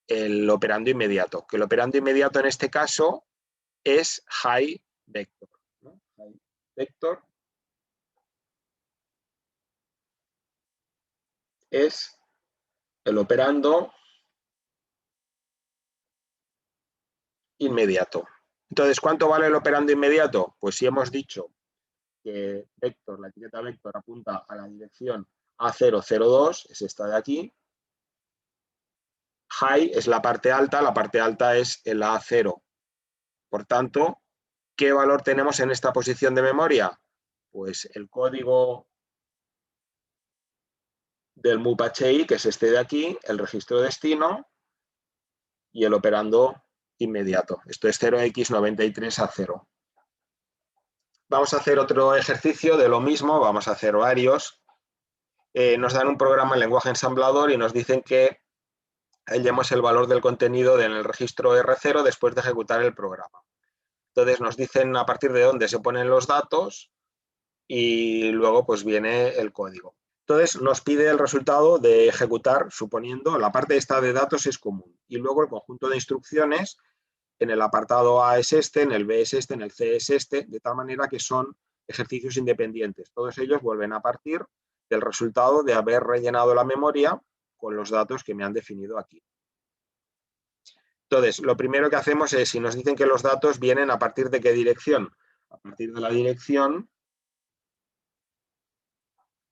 El operando inmediato. Que el operando inmediato en este caso es high vector, ¿no? High vector es el operando inmediato. Entonces, ¿cuánto vale el operando inmediato? Pues si hemos dicho que vector, la etiqueta vector apunta a la dirección A002, es esta de aquí. High es la parte alta es el A0. Por tanto, ¿qué valor tenemos en esta posición de memoria? Pues el código del MUP-HI, que es este de aquí, el registro destino y el operando inmediato. Esto es 0x93A0. Vamos a hacer otro ejercicio de lo mismo, vamos a hacer varios. Nos dan un programa en lenguaje ensamblador y nos dicen que hallemos el valor del contenido en el registro R0 después de ejecutar el programa. Entonces nos dicen a partir de dónde se ponen los datos y luego pues viene el código. Entonces nos pide el resultado de ejecutar, suponiendo la parte esta de datos es común y luego el conjunto de instrucciones en el apartado A es este, en el B es este, en el C es este, de tal manera que son ejercicios independientes. Todos ellos vuelven a partir del resultado de haber rellenado la memoria con los datos que me han definido aquí. Entonces, lo primero que hacemos es, si nos dicen que los datos vienen a partir de qué dirección, a partir de la dirección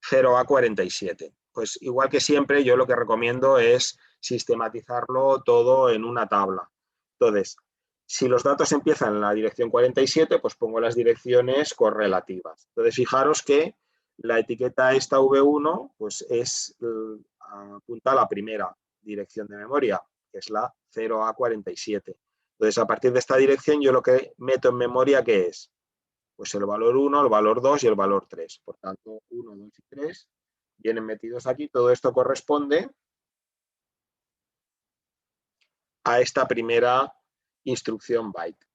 0A47. Pues igual que siempre, yo lo que recomiendo es sistematizarlo todo en una tabla. Entonces, si los datos empiezan en la dirección 47, pues pongo las direcciones correlativas. Entonces, fijaros que la etiqueta esta V1 pues apunta a la primera dirección de memoria, que es la 0A47. Entonces, a partir de esta dirección, yo lo que meto en memoria, ¿qué es? Pues el valor 1, el valor 2 y el valor 3. Por tanto, 1, 2 y 3 vienen metidos aquí. Todo esto corresponde a esta primera instrucción byte.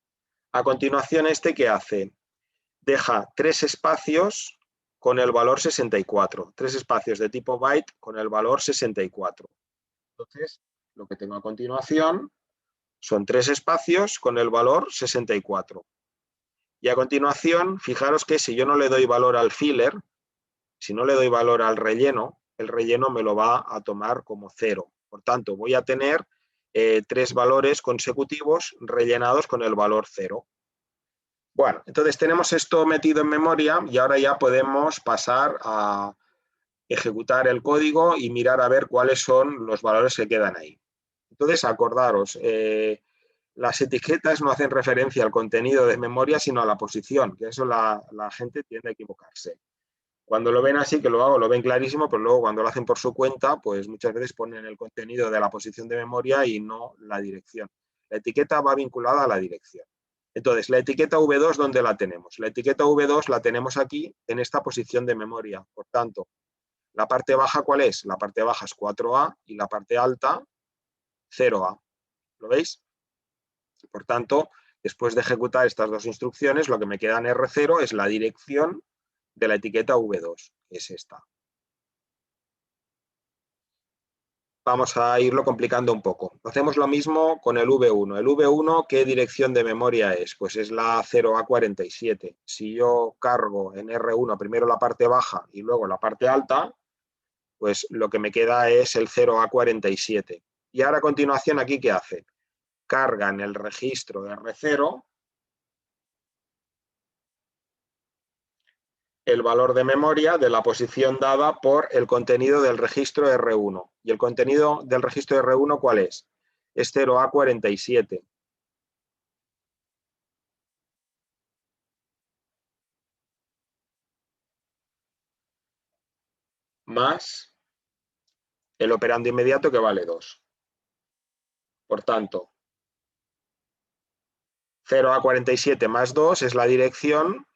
A continuación, ¿qué hace? Deja 3 espacios con el valor 64. 3 espacios de tipo byte con el valor 64. Entonces, lo que tengo a continuación son 3 espacios con el valor 64. Y a continuación, fijaros que si yo no le doy valor al filler, si no le doy valor al relleno, el relleno me lo va a tomar como 0. Por tanto, voy a tener 3 valores consecutivos rellenados con el valor 0. Bueno, entonces tenemos esto metido en memoria y ahora ya podemos pasar a ejecutar el código y mirar a ver cuáles son los valores que quedan ahí. Entonces, acordaros, las etiquetas no hacen referencia al contenido de memoria, sino a la posición, que eso la gente tiende a equivocarse. Cuando lo ven así, que lo hago, lo ven clarísimo, pero luego cuando lo hacen por su cuenta, pues muchas veces ponen el contenido de la posición de memoria y no la dirección. La etiqueta va vinculada a la dirección. Entonces, la etiqueta V2, ¿dónde la tenemos? La etiqueta V2 la tenemos aquí, en esta posición de memoria. Por tanto, la parte baja, ¿cuál es? La parte baja es 4A y la parte alta, 0A. ¿Lo veis? Por tanto, después de ejecutar estas dos instrucciones, lo que me queda en R0 es la dirección de la etiqueta V2, que es esta. Vamos a irlo complicando un poco. Hacemos lo mismo con el V1. El V1, ¿qué dirección de memoria es? Pues es la 0A47. Si yo cargo en R1 primero la parte baja y luego la parte alta, pues lo que me queda es el 0A47. Y ahora a continuación, ¿aquí qué hace? Carga en el registro de R0 el valor de memoria de la posición dada por el contenido del registro R1. ¿Y el contenido del registro R1 cuál es? Es 0A47. Más el operando inmediato que vale 2. Por tanto, 0A47 más 2 es la dirección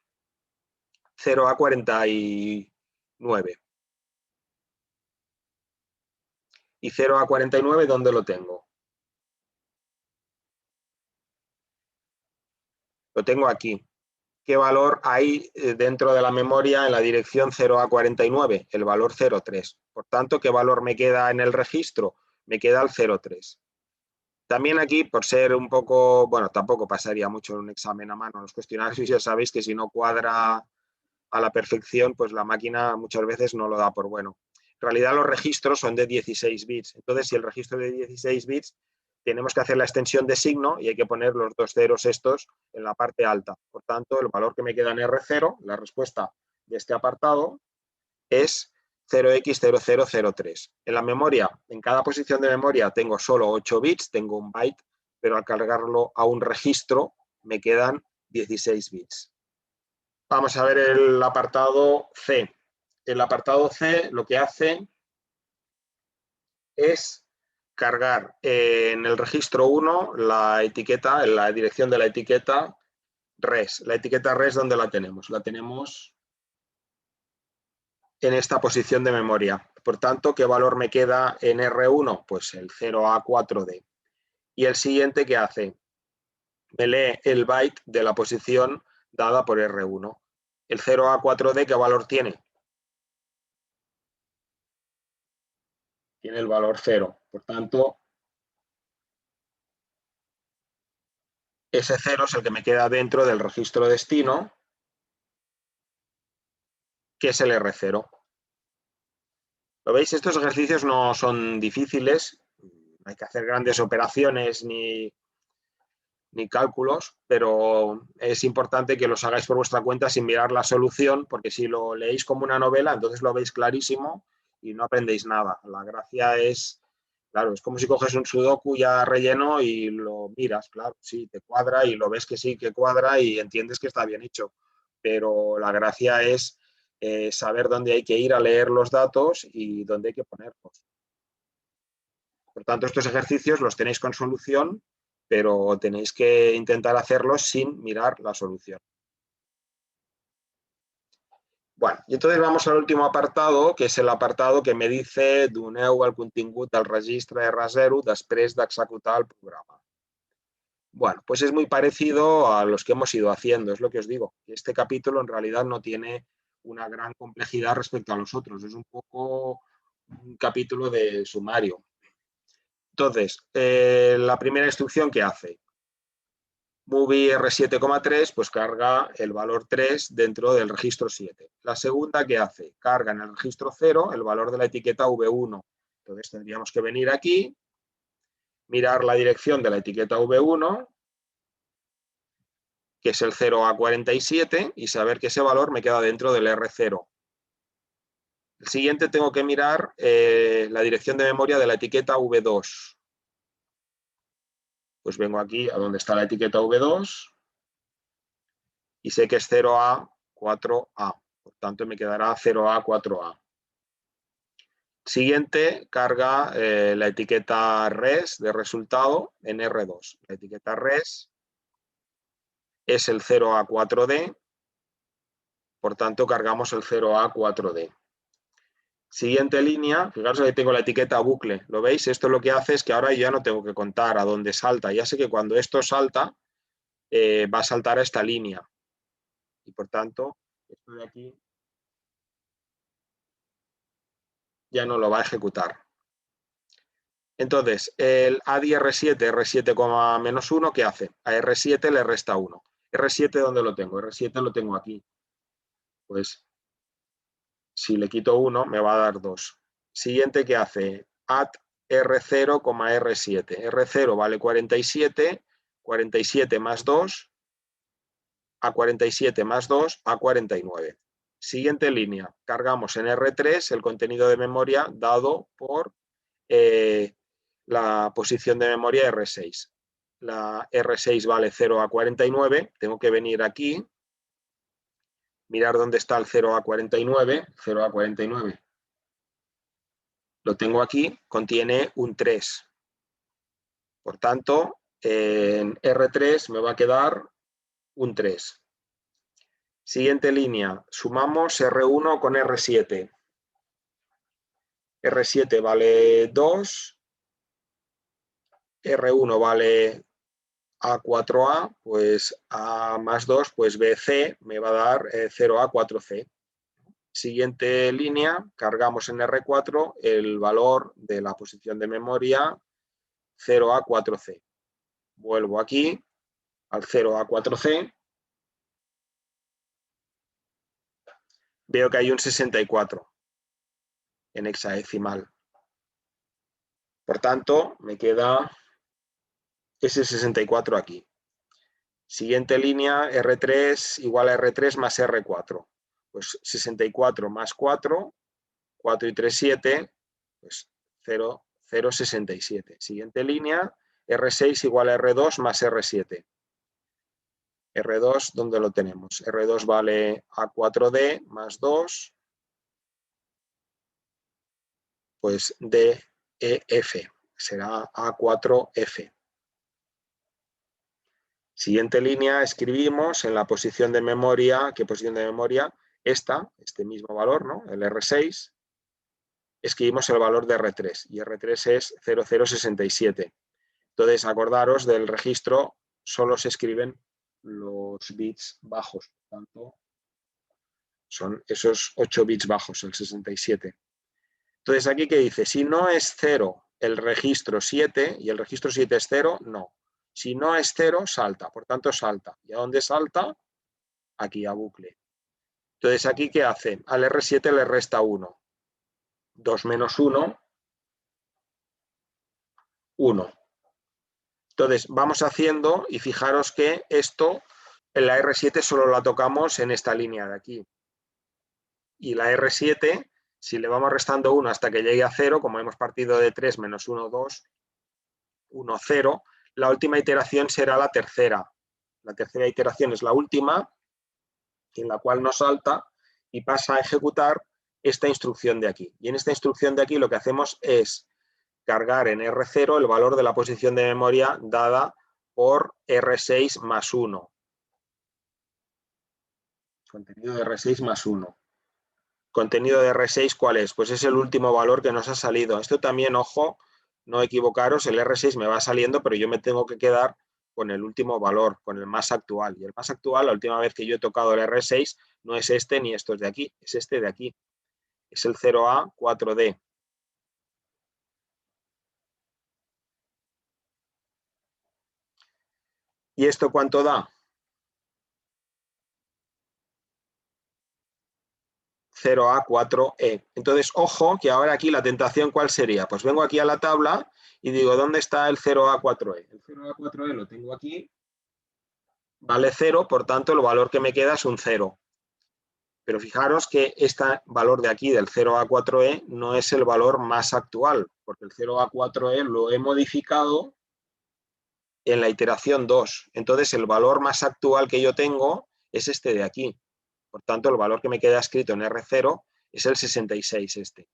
0A49. ¿Y 0A49 dónde lo tengo? Lo tengo aquí. ¿Qué valor hay dentro de la memoria en la dirección 0A49? El valor 0,3. Por tanto, ¿qué valor me queda en el registro? Me queda el 0,3. También aquí, por ser un poco, bueno, tampoco pasaría mucho en un examen a mano. Los cuestionarios ya sabéis que si no cuadra a la perfección, pues la máquina muchas veces no lo da por bueno. En realidad los registros son de 16 bits. Entonces, si el registro es de 16 bits, tenemos que hacer la extensión de signo y hay que poner los dos ceros estos en la parte alta. Por tanto, el valor que me queda en R0, la respuesta de este apartado, es 0x0003. En la memoria, en cada posición de memoria tengo solo 8 bits, tengo un byte, pero al cargarlo a un registro me quedan 16 bits. Vamos a ver el apartado C. El apartado C lo que hace es cargar en el registro 1 la etiqueta, en la dirección de la etiqueta res. La etiqueta res, ¿dónde la tenemos? La tenemos en esta posición de memoria. Por tanto, ¿qué valor me queda en R1? Pues el 0A4D. Y el siguiente, ¿qué hace? Me lee el byte de la posición dada por R1. El 0A4D, ¿qué valor tiene? Tiene el valor 0. Por tanto, ese 0 es el que me queda dentro del registro destino, que es el R0. ¿Lo veis? Estos ejercicios no son difíciles, no hay que hacer grandes operaciones ni cálculos, pero es importante que los hagáis por vuestra cuenta sin mirar la solución, porque si lo leéis como una novela, entonces lo veis clarísimo y no aprendéis nada. La gracia es, claro, es como si coges un sudoku ya relleno y lo miras, claro, sí, te cuadra y lo ves que sí, que cuadra y entiendes que está bien hecho, pero la gracia es saber dónde hay que ir a leer los datos y dónde hay que ponerlos. Por tanto, estos ejercicios los tenéis con solución, pero tenéis que intentar hacerlos sin mirar la solución. Bueno, y entonces vamos al último apartado, que es el apartado que me dice doneu el contingut del registre R0 després d'executar el programa. Bueno, pues es muy parecido a los que hemos ido haciendo, es lo que os digo. Este capítulo en realidad no tiene una gran complejidad respecto a los otros, es un poco un capítulo de sumario. Entonces, la primera instrucción que hace, movie R7,3, pues carga el valor 3 dentro del registro 7. La segunda que hace, carga en el registro 0 el valor de la etiqueta V1. Entonces tendríamos que venir aquí, mirar la dirección de la etiqueta V1, que es el 0A47, y saber que ese valor me queda dentro del R0. El siguiente tengo que mirar la dirección de memoria de la etiqueta V2. Pues vengo aquí a donde está la etiqueta V2 y sé que es 0A4A. Por tanto, me quedará 0A4A. Siguiente, carga la etiqueta res de resultado en R2. La etiqueta res es el 0A4D, por tanto, cargamos el 0A4D. Siguiente línea, fijaros ahí tengo la etiqueta bucle. ¿Lo veis? Esto lo que hace es que ahora ya no tengo que contar a dónde salta. Ya sé que cuando esto salta, va a saltar a esta línea. Y por tanto, esto de aquí ya no lo va a ejecutar. Entonces, el ADI R7, R7, menos 1, ¿qué hace? A R7 le resta 1. ¿R7 dónde lo tengo? R7 lo tengo aquí. Pues si le quito 1, me va a dar 2. Siguiente, ¿qué hace? Add R0, R7. R0 vale 47, 47 más 2, a 47 más 2, a 49. Siguiente línea, cargamos en R3 el contenido de memoria dado por la posición de memoria R6. La R6 vale 0 a 49, tengo que venir aquí, mirar dónde está el 0 a 49, 0 a 49. Lo tengo aquí, contiene un 3. Por tanto, en R3 me va a quedar un 3. Siguiente línea, sumamos R1 con R7. R7 vale 2, R1 vale A4A, pues A más 2, pues BC me va a dar 0A4C. Siguiente línea, cargamos en R4 el valor de la posición de memoria 0A4C. Vuelvo aquí al 0A4C. Veo que hay un 64 en hexadecimal. Por tanto, me queda ese 64 aquí. Siguiente línea, R3 igual a R3 más R4. Pues 64 más 4, 4 y 3, 7, pues 0, 0, 67. Siguiente línea, R6 igual a R2 más R7. R2, ¿dónde lo tenemos? R2 vale A4D más 2, pues DEF, será A4F. Siguiente línea, escribimos en la posición de memoria, ¿qué posición de memoria? Este mismo valor, ¿no? El R6, escribimos el valor de R3 y R3 es 0067. Entonces, acordaros del registro, solo se escriben los bits bajos, por tanto, son esos 8 bits bajos, el 67. Entonces, aquí que dice, si no es 0 el registro 7 y el registro 7 es 0, no. Si no es 0, salta, por tanto salta. ¿Y a dónde salta? Aquí, a bucle. Entonces, ¿aquí qué hace? Al R7 le resta 1. 2 menos 1, 1. Entonces, vamos haciendo y fijaros que esto, en la R7 solo la tocamos en esta línea de aquí. Y la R7, si le vamos restando 1 hasta que llegue a 0, como hemos partido de 3 menos 1, 2, 1, 0, la última iteración será la tercera. La tercera iteración es la última, en la cual nos salta y pasa a ejecutar esta instrucción de aquí. Y en esta instrucción de aquí lo que hacemos es cargar en R0 el valor de la posición de memoria dada por R6 más 1. Contenido de R6 más 1. Contenido de R6, ¿cuál es? Pues es el último valor que nos ha salido. Esto también, ojo, no equivocaros, el R6 me va saliendo, pero yo me tengo que quedar con el último valor, con el más actual. Y el más actual, la última vez que yo he tocado el R6, no es este ni estos de aquí, es este de aquí. Es el 0A4D. ¿Y esto cuánto da? 0A4E. Entonces, ojo, que ahora aquí la tentación, ¿cuál sería? Pues vengo aquí a la tabla y digo, ¿dónde está el 0A4E? El 0A4E lo tengo aquí, vale 0, por tanto, el valor que me queda es un 0. Pero fijaros que este valor de aquí, del 0A4E, no es el valor más actual, porque el 0A4E lo he modificado en la iteración 2. Entonces, el valor más actual que yo tengo es este de aquí. Por tanto, el valor que me queda escrito en R0 es el 66 este.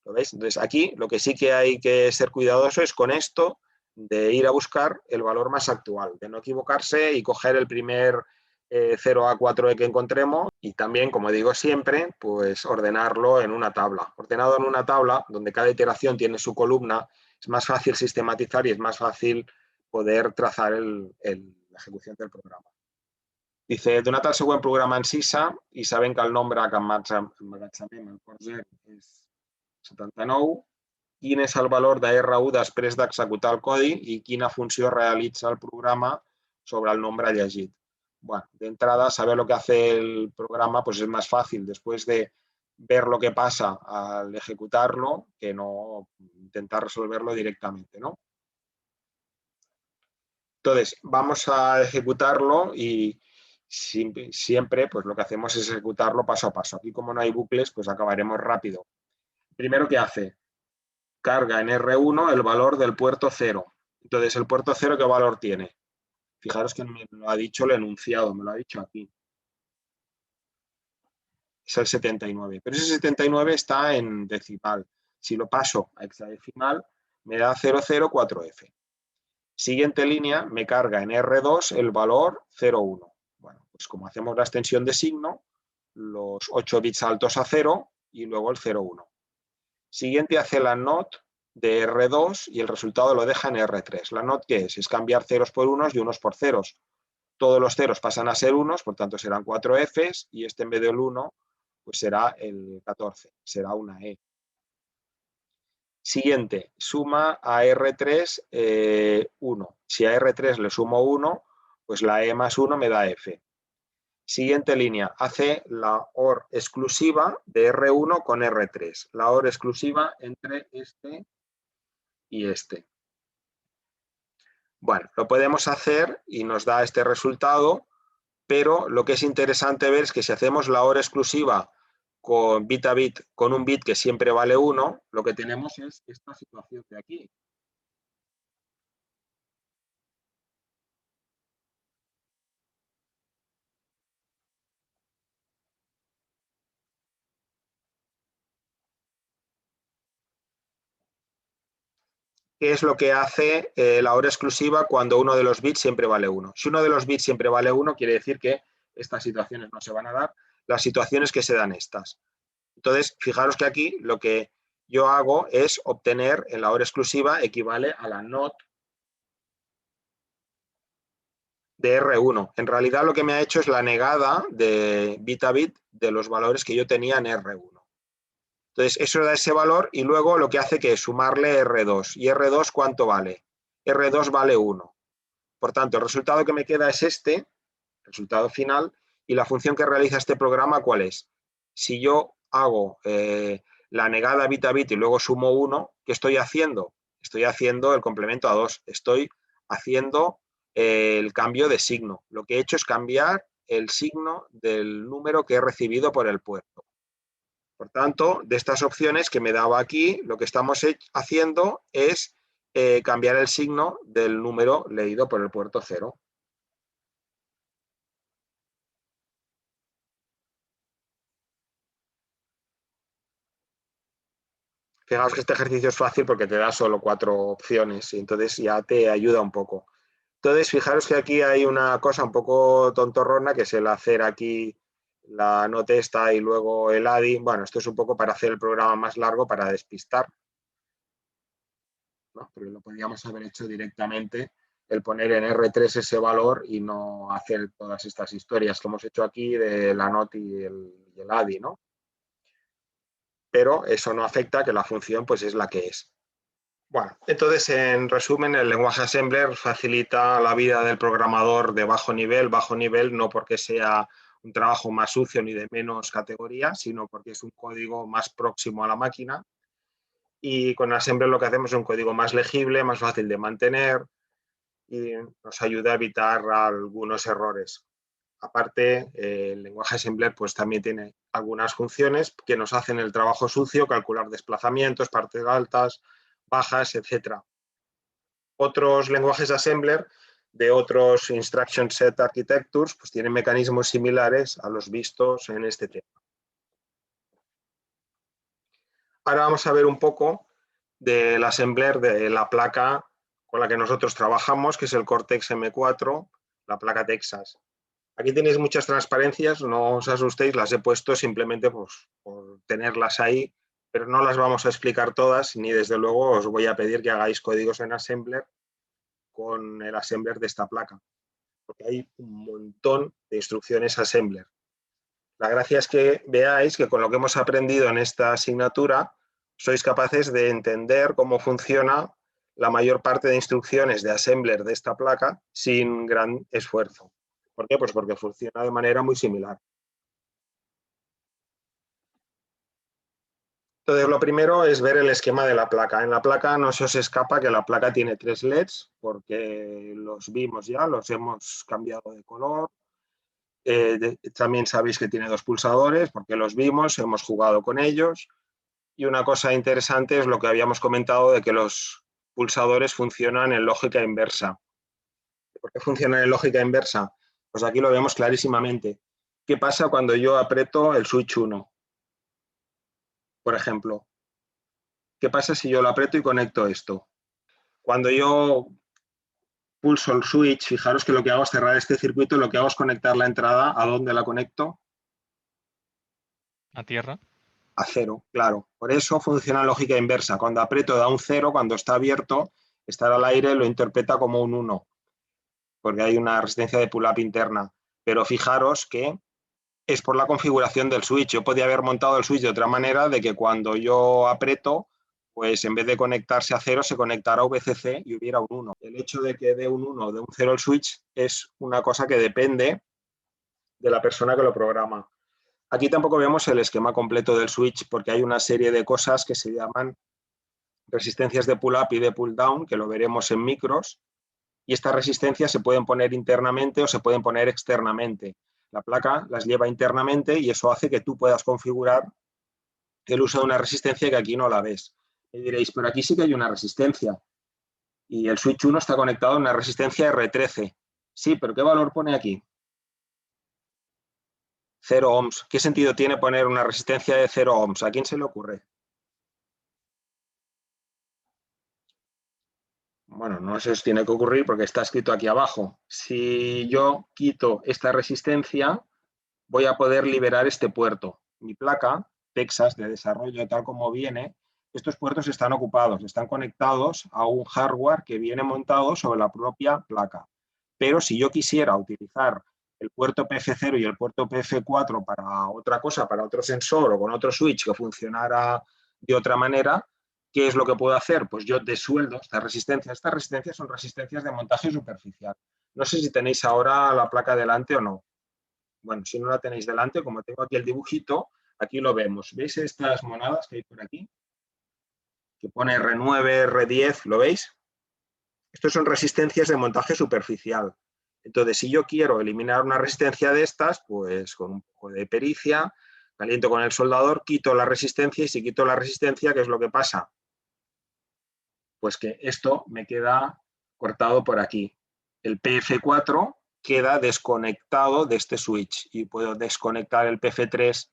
¿Lo veis? Entonces, aquí lo que sí que hay que ser cuidadoso es con esto de ir a buscar el valor más actual, de no equivocarse y coger el primer 0A4E que encontremos y también, como digo siempre, pues ordenarlo en una tabla. Ordenado en una tabla, donde cada iteración tiene su columna, es más fácil sistematizar y es más fácil poder trazar la ejecución del programa. Dice, donat el següent programa en CISA i sabent que el nombre que emmagatzemem el port 0 és 79, quin és el valor de R1 després d'executar el codi i quina funció realitza el programa sobre el nombre llegit. Bueno, de entrada, saber lo que hace el programa pues es más fácil después de ver lo que pasa al ejecutarlo que no intentar resolverlo directamente, ¿no? Entonces, vamos a ejecutarlo y siempre pues lo que hacemos es ejecutarlo paso a paso. Aquí como no hay bucles, pues acabaremos rápido. Primero, ¿qué hace? Carga en R1 el valor del puerto 0. Entonces, ¿el puerto 0 qué valor tiene? Fijaros que me lo ha dicho el enunciado, me lo ha dicho aquí. Es el 79. Pero ese 79 está en decimal. Si lo paso a hexadecimal, me da 004F. Siguiente línea me carga en R2 el valor 0,1. Bueno, pues como hacemos la extensión de signo, los 8 bits altos a 0 y luego el 0,1. Siguiente hace la NOT de R2 y el resultado lo deja en R3. ¿La NOT qué es? Es cambiar ceros por unos y unos por ceros. Todos los ceros pasan a ser unos, por tanto serán 4 Fs y este en vez del 1 pues será el 14, será una E. Siguiente, suma a R3 1. Si a R3 le sumo 1, pues la E más 1 me da F. Siguiente línea, hace la OR exclusiva de R1 con R3. La OR exclusiva entre este y este. Bueno, lo podemos hacer y nos da este resultado, pero lo que es interesante ver es que si hacemos la OR exclusiva con bit a bit, con un bit que siempre vale 1, lo que tenemos es esta situación de aquí. ¿Qué es lo que hace la hora exclusiva cuando uno de los bits siempre vale 1? Si uno de los bits siempre vale 1, quiere decir que estas situaciones no se van a dar, las situaciones que se dan estas. Entonces, fijaros que aquí lo que yo hago es obtener en la hora exclusiva equivale a la NOT de R1. En realidad lo que me ha hecho es la negada de bit a bit de los valores que yo tenía en R1. Entonces, eso da ese valor y luego lo que hace que es sumarle R2. ¿Y R2 cuánto vale? R2 vale 1. Por tanto, el resultado que me queda es este, resultado final, y la función que realiza este programa, ¿cuál es? Si yo hago la negada bit a bit y luego sumo 1, ¿qué estoy haciendo? Estoy haciendo el complemento a 2. Estoy haciendo el cambio de signo. Lo que he hecho es cambiar el signo del número que he recibido por el puerto. Por tanto, de estas opciones que me daba aquí, lo que estamos haciendo es cambiar el signo del número leído por el puerto 0. Fijaos que este ejercicio es fácil porque te da solo 4 opciones y entonces ya te ayuda un poco. Entonces, fijaros que aquí hay una cosa un poco tontorrona, que es el hacer aquí la notesta y luego el ADI. Bueno, esto es un poco para hacer el programa más largo, para despistar, ¿no? Pero lo podríamos haber hecho directamente, el poner en R3 ese valor y no hacer todas estas historias que hemos hecho aquí de la NOT y el ADI, ¿no? Pero eso no afecta, que la función pues es la que es. Bueno, entonces, en resumen, el lenguaje Assembler facilita la vida del programador de bajo nivel no porque sea un trabajo más sucio ni de menos categoría, sino porque es un código más próximo a la máquina. Y con Assembler lo que hacemos es un código más legible, más fácil de mantener y nos ayuda a evitar algunos errores. Aparte, el lenguaje Assembler pues, también tiene algunas funciones que nos hacen el trabajo sucio, calcular desplazamientos, partes altas, bajas, etcétera. Otros lenguajes Assembler de otros Instruction Set Architectures pues tienen mecanismos similares a los vistos en este tema. Ahora vamos a ver un poco del Assembler de la placa con la que nosotros trabajamos, que es el Cortex M4, la placa Texas. Aquí tenéis muchas transparencias, no os asustéis, las he puesto simplemente pues, por tenerlas ahí, pero no las vamos a explicar todas, ni desde luego os voy a pedir que hagáis códigos en Assembler con el Assembler de esta placa, porque hay un montón de instrucciones Assembler. La gracia es que veáis que con lo que hemos aprendido en esta asignatura sois capaces de entender cómo funciona la mayor parte de instrucciones de Assembler de esta placa sin gran esfuerzo. ¿Por qué? Pues porque funciona de manera muy similar. Entonces, lo primero es ver el esquema de la placa. En la placa no se os escapa que la placa tiene 3 LEDs, porque los vimos ya, los hemos cambiado de color. También sabéis que tiene 2 pulsadores, porque los vimos, hemos jugado con ellos. Y una cosa interesante es lo que habíamos comentado de que los pulsadores funcionan en lógica inversa. ¿Por qué funcionan en lógica inversa? Pues aquí lo vemos clarísimamente. ¿Qué pasa cuando yo aprieto el switch 1? Por ejemplo, ¿qué pasa si yo lo aprieto y conecto esto? Cuando yo pulso el switch, fijaros que lo que hago es cerrar este circuito, lo que hago es conectar la entrada. ¿A dónde la conecto? ¿A tierra? A 0, claro. Por eso funciona lógica inversa. Cuando aprieto da un 0, cuando está abierto, estar al aire lo interpreta como un 1, porque hay una resistencia de pull-up interna. Pero fijaros que es por la configuración del switch. Yo podía haber montado el switch de otra manera, de que cuando yo aprieto, pues en vez de conectarse a 0, se conectara a VCC y hubiera un 1. El hecho de que dé un 1 o de un 0 el switch es una cosa que depende de la persona que lo programa. Aquí tampoco vemos el esquema completo del switch porque hay una serie de cosas que se llaman resistencias de pull-up y de pull-down, que lo veremos en micros, y estas resistencias se pueden poner internamente o se pueden poner externamente. La placa las lleva internamente y eso hace que tú puedas configurar el uso de una resistencia que aquí no la ves. Y diréis, pero aquí sí que hay una resistencia y el switch 1 está conectado a una resistencia R13. Sí, pero ¿qué valor pone aquí? 0 ohms. ¿Qué sentido tiene poner una resistencia de 0 ohms? ¿A quién se le ocurre? Bueno, no se os tiene que ocurrir porque está escrito aquí abajo. Si yo quito esta resistencia, voy a poder liberar este puerto. Mi placa, Texas, de desarrollo tal como viene, estos puertos están ocupados, están conectados a un hardware que viene montado sobre la propia placa. Pero si yo quisiera utilizar el puerto PF0 y el puerto PF4 para otra cosa, para otro sensor o con otro switch que funcionara de otra manera, ¿qué es lo que puedo hacer? Pues yo desueldo estas resistencias. Estas resistencias son resistencias de montaje superficial. No sé si tenéis ahora la placa delante o no. Bueno, si no la tenéis delante, como tengo aquí el dibujito, aquí lo vemos. ¿Veis estas monadas que hay por aquí? Que pone R9, R10, ¿lo veis? Estos son resistencias de montaje superficial. Entonces, si yo quiero eliminar una resistencia de estas, pues con un poco de pericia, caliento con el soldador, quito la resistencia y si quito la resistencia, ¿qué es lo que pasa? Pues que esto me queda cortado por aquí. El PF4 queda desconectado de este switch y puedo desconectar el PF3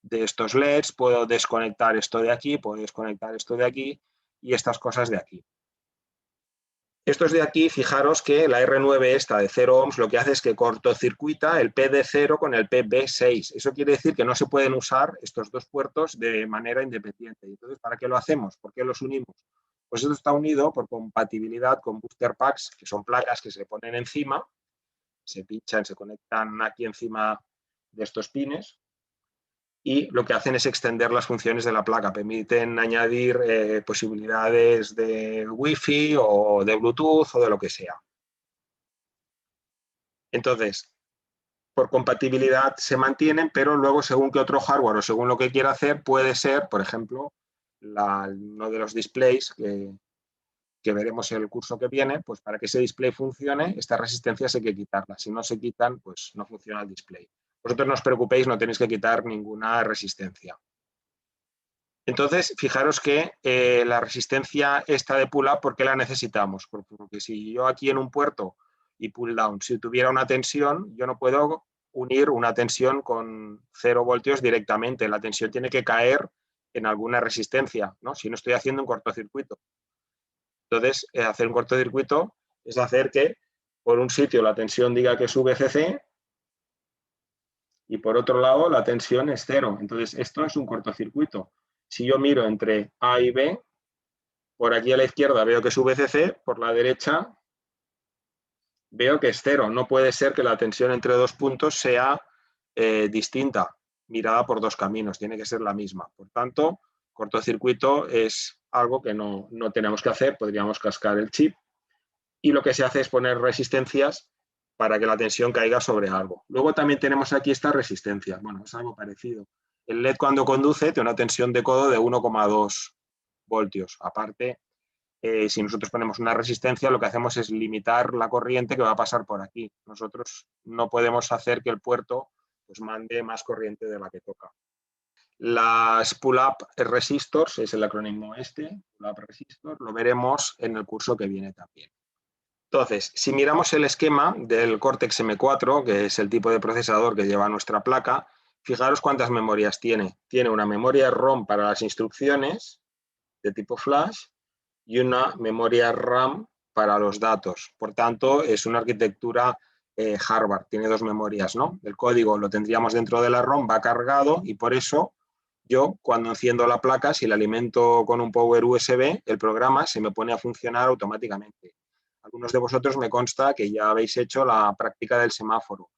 de estos LEDs, puedo desconectar esto de aquí, puedo desconectar esto de aquí y estas cosas de aquí. Estos de aquí, fijaros que la R9 esta de 0 ohms lo que hace es que cortocircuita el PD0 con el PB6. Eso quiere decir que no se pueden usar estos dos puertos de manera independiente. Entonces, ¿para qué lo hacemos? ¿Por qué los unimos? Pues esto está unido por compatibilidad con booster packs, que son placas que se ponen encima, se pinchan, se conectan aquí encima de estos pines y lo que hacen es extender las funciones de la placa. Permiten añadir posibilidades de Wi-Fi o de Bluetooth o de lo que sea. Entonces, por compatibilidad se mantienen, pero luego según qué otro hardware o según lo que quiera hacer, puede ser, por ejemplo, uno de los displays que veremos en el curso que viene, pues para que ese display funcione, estas resistencias hay que quitarlas. Si no se quitan, pues no funciona el display. Vosotros no os preocupéis, no tenéis que quitar ninguna resistencia. Entonces, fijaros que la resistencia esta de pull-up, ¿por qué la necesitamos? Porque si yo aquí en un puerto y pull-down, si tuviera una tensión, yo no puedo unir una tensión con 0 voltios directamente. La tensión tiene que caer en alguna resistencia, ¿no? Si no estoy haciendo un cortocircuito. Entonces, hacer un cortocircuito es hacer que por un sitio la tensión diga que es VCC y por otro lado la tensión es 0. Entonces, esto es un cortocircuito. Si yo miro entre A y B, por aquí a la izquierda veo que es VCC, por la derecha veo que es 0. No puede ser que la tensión entre dos puntos sea distinta, mirada por dos caminos, tiene que ser la misma. Por tanto, cortocircuito es algo que no tenemos que hacer, podríamos cascar el chip y lo que se hace es poner resistencias para que la tensión caiga sobre algo. Luego también tenemos aquí esta resistencia, bueno, es algo parecido. El LED cuando conduce tiene una tensión de codo de 1,2 voltios. Aparte, si nosotros ponemos una resistencia, lo que hacemos es limitar la corriente que va a pasar por aquí. Nosotros no podemos hacer que el puerto pues, mande más corriente de la que toca. Las pull-up resistors, es el acrónimo este, pull-up resistor, lo veremos en el curso que viene también. Entonces, si miramos el esquema del Cortex M4, que es el tipo de procesador que lleva nuestra placa, fijaros cuántas memorias tiene. Tiene una memoria ROM para las instrucciones de tipo flash y una memoria RAM para los datos. Por tanto, es una arquitectura Harvard, tiene dos memorias, ¿no? El código lo tendríamos dentro de la ROM, va cargado y por eso yo cuando enciendo la placa, si la alimento con un power USB, el programa se me pone a funcionar automáticamente. Algunos de vosotros me consta que ya habéis hecho la práctica del semáforo.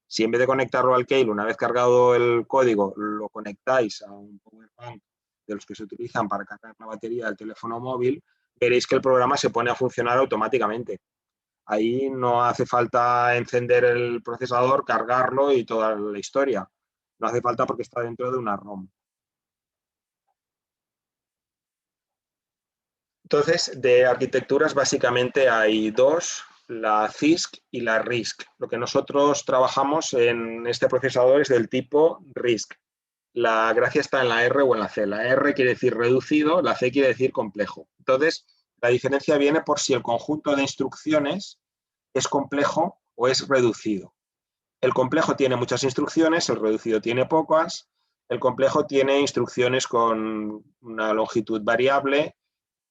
Si en vez de conectarlo al cable, una vez cargado el código, lo conectáis a un power bank de los que se utilizan para cargar la batería del teléfono móvil, veréis que el programa se pone a funcionar automáticamente. Ahí no hace falta encender el procesador, cargarlo y toda la historia. No hace falta porque está dentro de una ROM. Entonces, de arquitecturas básicamente hay dos, la CISC y la RISC. Lo que nosotros trabajamos en este procesador es del tipo RISC. La gracia está en la R o en la C. La R quiere decir reducido, la C quiere decir complejo. Entonces, la diferencia viene por si el conjunto de instrucciones es complejo o es reducido. El complejo tiene muchas instrucciones, el reducido tiene pocas. El complejo tiene instrucciones con una longitud variable.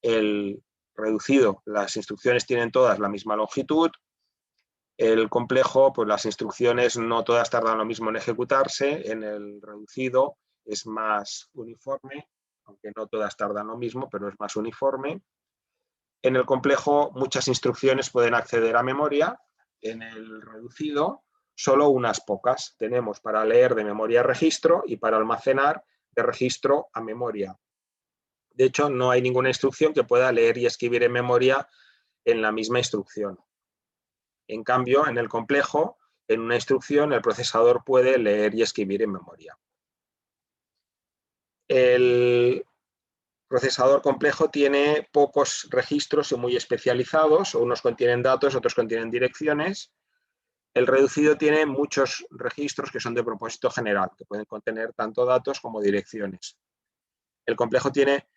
El reducido, las instrucciones tienen todas la misma longitud. El complejo, pues las instrucciones no todas tardan lo mismo en ejecutarse. En el reducido es más uniforme, aunque no todas tardan lo mismo, pero es más uniforme. En el complejo, muchas instrucciones pueden acceder a memoria. En el reducido, solo unas pocas. Tenemos para leer de memoria a registro y para almacenar de registro a memoria. De hecho, no hay ninguna instrucción que pueda leer y escribir en memoria en la misma instrucción. En cambio, en el complejo, en una instrucción, el procesador puede leer y escribir en memoria. El procesador complejo tiene pocos registros y muy especializados. Unos contienen datos, otros contienen direcciones. El reducido tiene muchos registros que son de propósito general, que pueden contener tanto datos como direcciones. El complejo tiene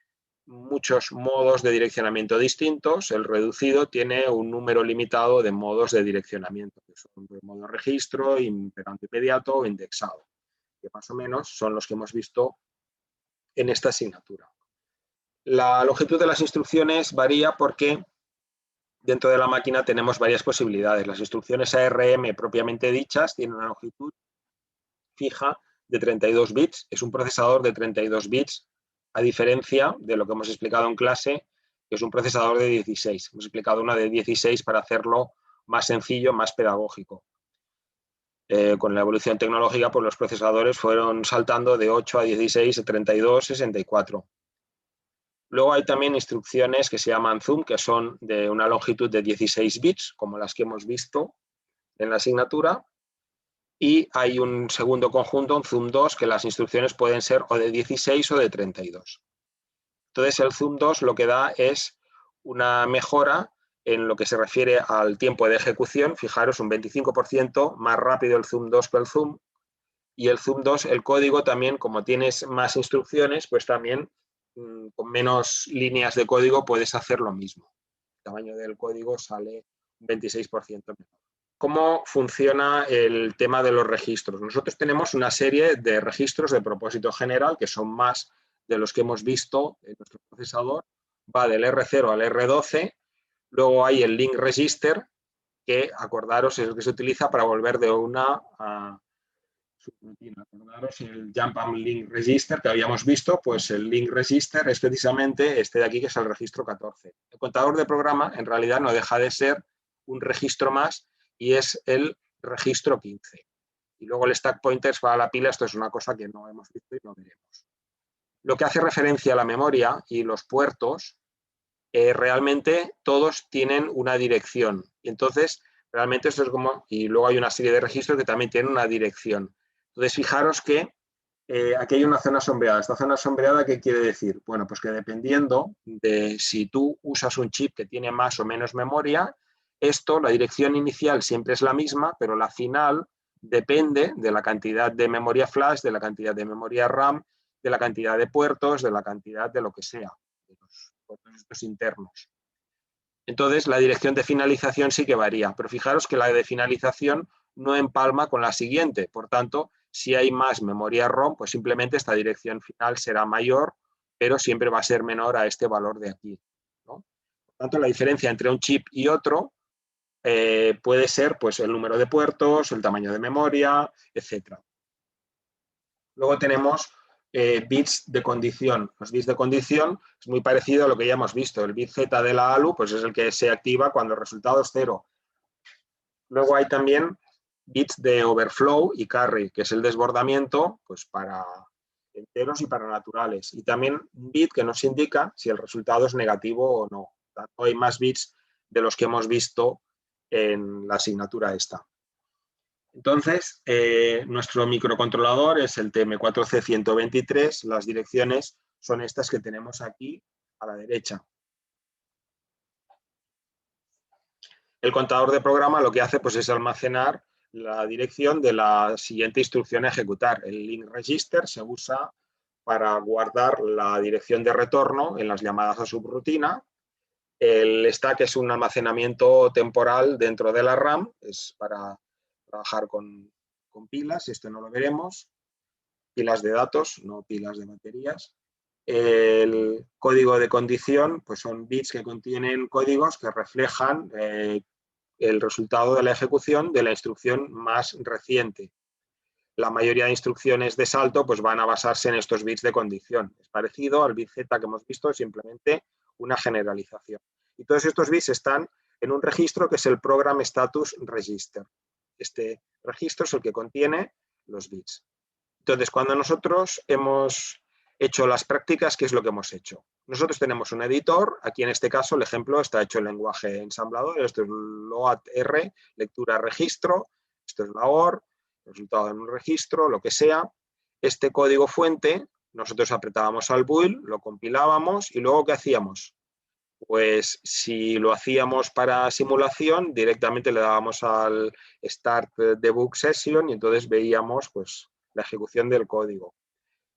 muchos modos de direccionamiento distintos. El reducido tiene un número limitado de modos de direccionamiento, que son de modo registro, imperante inmediato o indexado, que más o menos son los que hemos visto en esta asignatura. La longitud de las instrucciones varía porque dentro de la máquina tenemos varias posibilidades. Las instrucciones ARM propiamente dichas tienen una longitud fija de 32 bits. Es un procesador de 32 bits, a diferencia de lo que hemos explicado en clase, que es un procesador de 16. Hemos explicado una de 16 para hacerlo más sencillo, más pedagógico. Con la evolución tecnológica, pues los procesadores fueron saltando de 8 a 16, 32, 64. Luego hay también instrucciones que se llaman zoom, que son de una longitud de 16 bits, como las que hemos visto en la asignatura. Y hay un segundo conjunto, un zoom 2, que las instrucciones pueden ser o de 16 o de 32. Entonces el zoom 2 lo que da es una mejora en lo que se refiere al tiempo de ejecución. Fijaros, un 25% más rápido el zoom 2 que el zoom. Y el zoom 2, el código también, como tienes más instrucciones, pues también con menos líneas de código puedes hacer lo mismo. El tamaño del código sale un 26% menor. ¿Cómo funciona el tema de los registros? Nosotros tenemos una serie de registros de propósito general que son más de los que hemos visto en nuestro procesador. Va del R0 al R12. Luego hay el link register, que acordaros es el que se utiliza para volver de una a subrutina. Acordaros el jump and link register que habíamos visto, pues el link register es precisamente este de aquí, que es el registro 14. El contador de programa en realidad no deja de ser un registro más y es el registro 15. Y luego el stack pointers va a la pila, esto es una cosa que no hemos visto y no veremos. Lo que hace referencia a la memoria y los puertos, realmente todos tienen una dirección. Y entonces, realmente esto es como... Y luego hay una serie de registros que también tienen una dirección. Entonces, fijaros que aquí hay una zona sombreada. ¿Esta zona sombreada qué quiere decir? Bueno, pues que dependiendo de si tú usas un chip que tiene más o menos memoria, la dirección inicial siempre es la misma, pero la final depende de la cantidad de memoria flash, de la cantidad de memoria RAM, de la cantidad de puertos, de la cantidad de lo que sea, de los puertos estos internos. Entonces, la dirección de finalización sí que varía, pero fijaros que la de finalización no empalma con la siguiente. Por tanto, si hay más memoria ROM, pues simplemente esta dirección final será mayor, pero siempre va a ser menor a este valor de aquí, ¿no? Por tanto, la diferencia entre un chip y otro puede ser pues, el número de puertos, el tamaño de memoria, etc. Luego tenemos bits de condición. Los bits de condición es muy parecido a lo que ya hemos visto. El bit Z de la ALU pues, es el que se activa cuando el resultado es 0. Luego hay también bits de overflow y carry, que es el desbordamiento pues, para enteros y para naturales. Y también un bit que nos indica si el resultado es negativo o no. Hay más bits de los que hemos visto en la asignatura esta. Entonces, nuestro microcontrolador es el TM4C123. Las direcciones son estas que tenemos aquí a la derecha. El contador de programa lo que hace pues, es almacenar la dirección de la siguiente instrucción a ejecutar. El link register se usa para guardar la dirección de retorno en las llamadas a subrutina. El stack es un almacenamiento temporal dentro de la RAM, es para trabajar con pilas, esto no lo veremos, pilas de datos, no pilas de baterías. El código de condición pues son bits que contienen códigos que reflejan el resultado de la ejecución de la instrucción más reciente. La mayoría de instrucciones de salto pues, van a basarse en estos bits de condición. Es parecido al bit Z que hemos visto, es simplemente una generalización. Y todos estos bits están en un registro que es el Program Status Register. Este registro es el que contiene los bits. Entonces, cuando nosotros hemos hecho las prácticas, ¿qué es lo que hemos hecho? Nosotros tenemos un editor, aquí en este caso el ejemplo está hecho en lenguaje ensamblador, esto es LOAD-R, lectura registro, esto es la OR, resultado en un registro, lo que sea. Este código fuente, nosotros apretábamos al build, lo compilábamos y luego ¿qué hacíamos? Pues si lo hacíamos para simulación, directamente le dábamos al Start Debug Session y entonces veíamos pues, la ejecución del código.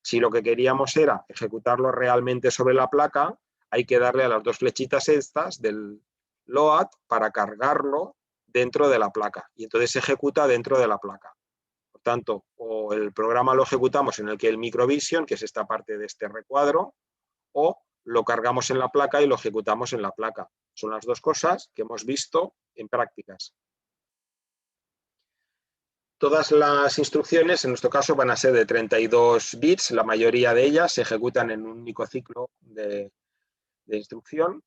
Si lo que queríamos era ejecutarlo realmente sobre la placa, hay que darle a las dos flechitas estas del LOAD para cargarlo dentro de la placa y entonces se ejecuta dentro de la placa. Por tanto, o el programa lo ejecutamos en el que el microvision, que es esta parte de este recuadro, o lo cargamos en la placa y lo ejecutamos en la placa. Son las dos cosas que hemos visto en prácticas. Todas las instrucciones, en nuestro caso, van a ser de 32 bits. La mayoría de ellas se ejecutan en un único ciclo de instrucción.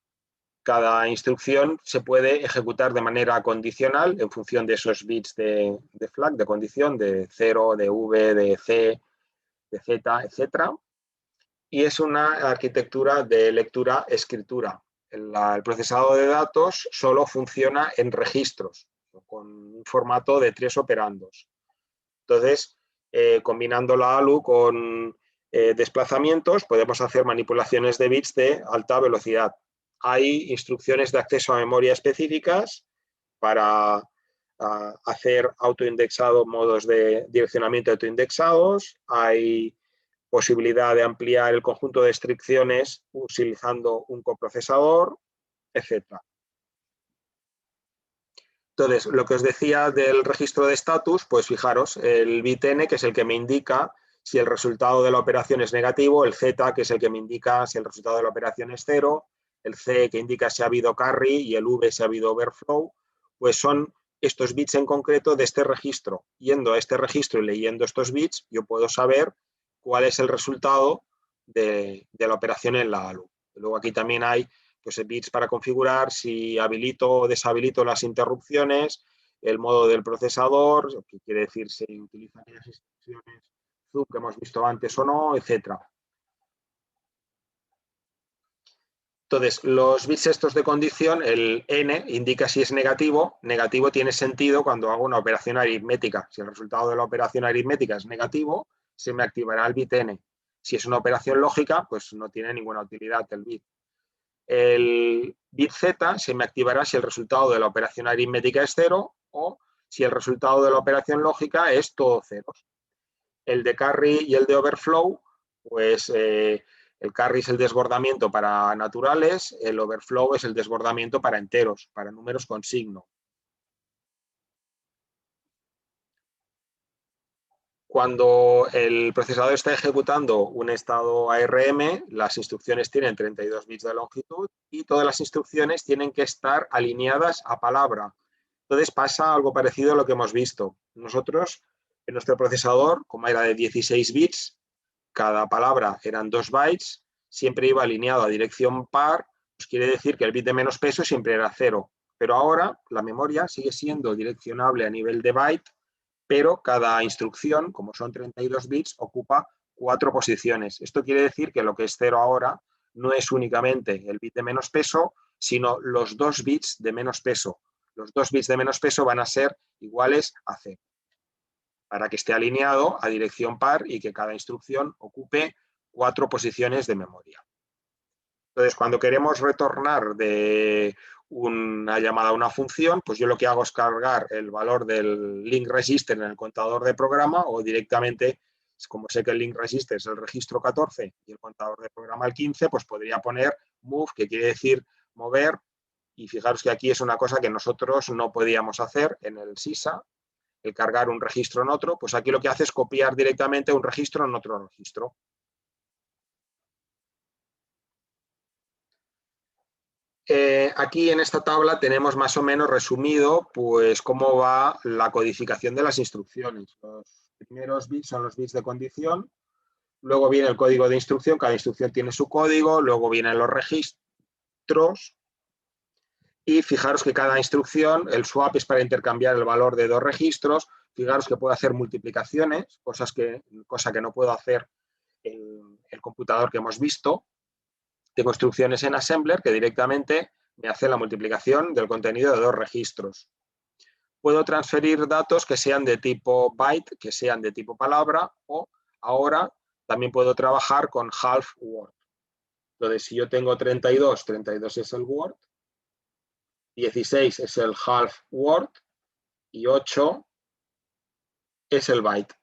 Cada instrucción se puede ejecutar de manera condicional en función de esos bits de flag, de condición, de 0, de V, de C, de Z, etc. Y es una arquitectura de lectura-escritura. El procesador de datos solo funciona en registros, con un formato de 3 operandos. Entonces, combinando la ALU con desplazamientos, podemos hacer manipulaciones de bits de alta velocidad. Hay instrucciones de acceso a memoria específicas para hacer autoindexado, modos de direccionamiento autoindexados. Hay posibilidad de ampliar el conjunto de instrucciones utilizando un coprocesador, etc. Entonces, lo que os decía del registro de estatus, pues fijaros, el bit n, que es el que me indica si el resultado de la operación es negativo, el z, que es el que me indica si el resultado de la operación es 0, el c, que indica si ha habido carry, y el v, si ha habido overflow, pues son estos bits en concreto de este registro. Yendo a este registro y leyendo estos bits, yo puedo saber cuál es el resultado de la operación en la ALU. Luego aquí también hay pues, bits para configurar si habilito o deshabilito las interrupciones, el modo del procesador, que quiere decir si utilizan las instrucciones ZUB que hemos visto antes o no, etc. Entonces, los bits estos de condición, el n indica si es negativo. Negativo tiene sentido cuando hago una operación aritmética. Si el resultado de la operación aritmética es negativo, se me activará el bit n. Si es una operación lógica, pues no tiene ninguna utilidad el bit. El bit z se me activará si el resultado de la operación aritmética es 0 o si el resultado de la operación lógica es todo ceros. El de carry y el de overflow, pues el carry es el desbordamiento para naturales, el overflow es el desbordamiento para enteros, para números con signo. Cuando el procesador está ejecutando un estado ARM, las instrucciones tienen 32 bits de longitud y todas las instrucciones tienen que estar alineadas a palabra. Entonces pasa algo parecido a lo que hemos visto. Nosotros, en nuestro procesador, como era de 16 bits, cada palabra eran 2 bytes, siempre iba alineado a dirección par, pues quiere decir que el bit de menos peso siempre era 0. Pero ahora la memoria sigue siendo direccionable a nivel de byte, pero cada instrucción, como son 32 bits, ocupa 4 posiciones. Esto quiere decir que lo que es 0 ahora no es únicamente el bit de menos peso, sino los 2 bits de menos peso. Los 2 bits de menos peso van a ser iguales a 0, para que esté alineado a dirección par y que cada instrucción ocupe 4 posiciones de memoria. Entonces, cuando queremos retornar de una llamada a una función, pues yo lo que hago es cargar el valor del link register en el contador de programa o directamente, como sé que el link register es el registro 14 y el contador de programa el 15, pues podría poner move, que quiere decir mover, y fijaros que aquí es una cosa que nosotros no podíamos hacer en el SISA, el cargar un registro en otro, pues aquí lo que hace es copiar directamente un registro en otro registro. Aquí en esta tabla tenemos más o menos resumido pues cómo va la codificación de las instrucciones. Los primeros bits son los bits de condición, luego viene el código de instrucción, cada instrucción tiene su código, luego vienen los registros y fijaros que cada instrucción, el swap es para intercambiar el valor de 2 registros, fijaros que puedo hacer multiplicaciones, cosa que no puedo hacer en el computador que hemos visto. Tengo instrucciones en Assembler que directamente me hace la multiplicación del contenido de 2 registros. Puedo transferir datos que sean de tipo byte, que sean de tipo palabra, o ahora también puedo trabajar con half word. Entonces, si yo tengo 32, 32 es el word, 16 es el half word y 8 es el byte,